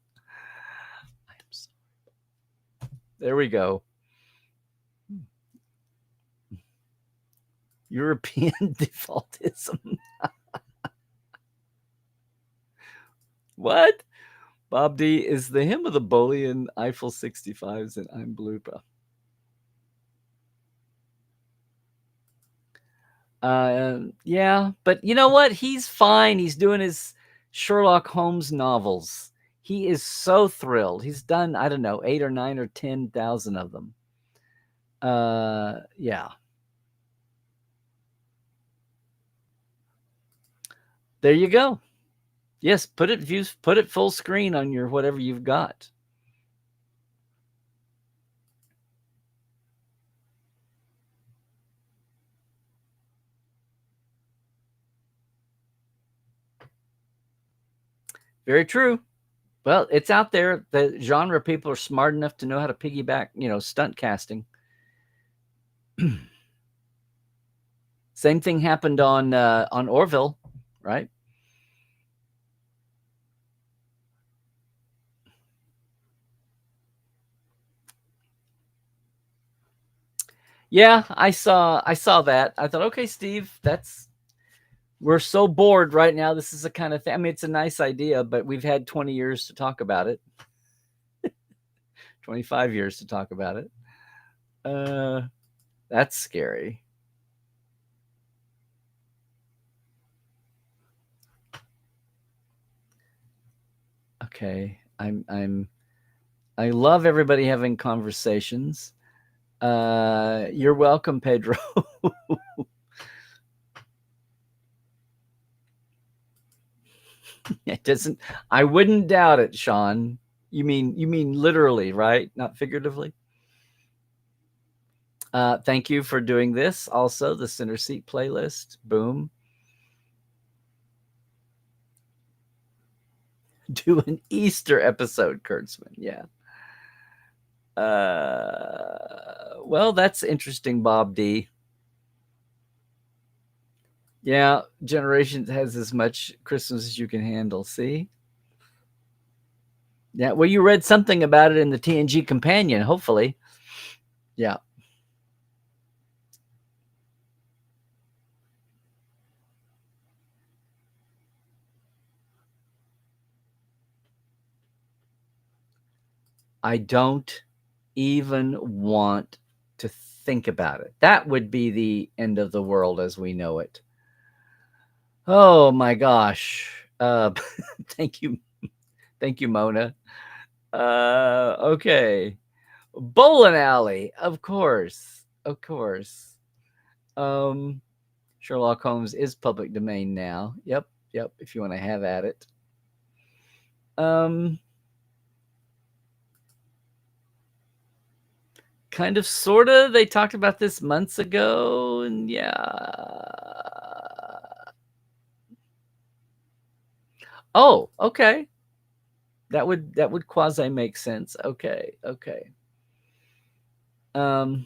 I'm sorry. There we go. European defaultism. What? Bob D is the hymn of the Bolian Eiffel 65s, and I'm Bloopa. Yeah, but you know what? He's fine. He's doing his Sherlock Holmes novels. He is so thrilled. He's done, I don't know, 8 or 9 or 10,000 of them. Yeah. There you go. Yes, put it full screen on your whatever you've got. Very true. Well, it's out there. The genre people are smart enough to know how to piggyback, stunt casting. Same thing happened on Orville, right? Yeah, I saw that. I thought, okay, Steve, we're so bored right now. This is the kind of thing. I mean, it's a nice idea, but we've had 20 years to talk about it. 25 years to talk about it. That's scary. Okay. I love everybody having conversations. You're welcome, Pedro. It doesn't. I wouldn't doubt it, Sean. You mean literally, right? Not figuratively. Thank you for doing this. Also, the Center Seat playlist. Boom. Do an Easter episode, Kurtzman. Yeah. Well, that's interesting, Bob D. Yeah, Generations has as much Christmas as you can handle. See? Yeah. Well, you read something about it in the TNG Companion, hopefully. Yeah. I don't even want to think about it. That would be the end of the world as we know it. Oh my gosh. Thank you. Thank you, Mona. Okay. Bowling alley, of course. Of course. Sherlock Holmes is public domain now. Yep. If you want to have at it. Kind of, sort of. They talked about this months ago, and yeah. Oh, okay. That would quasi make sense. Okay. Okay, and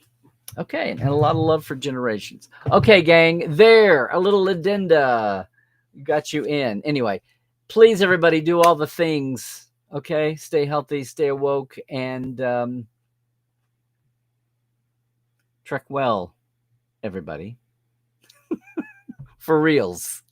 a lot of love for Generations. Okay, gang, there, a little addenda. Got you in. Anyway, please, everybody, do all the things. Okay, stay healthy, stay awoke, and trek well, everybody. For reals.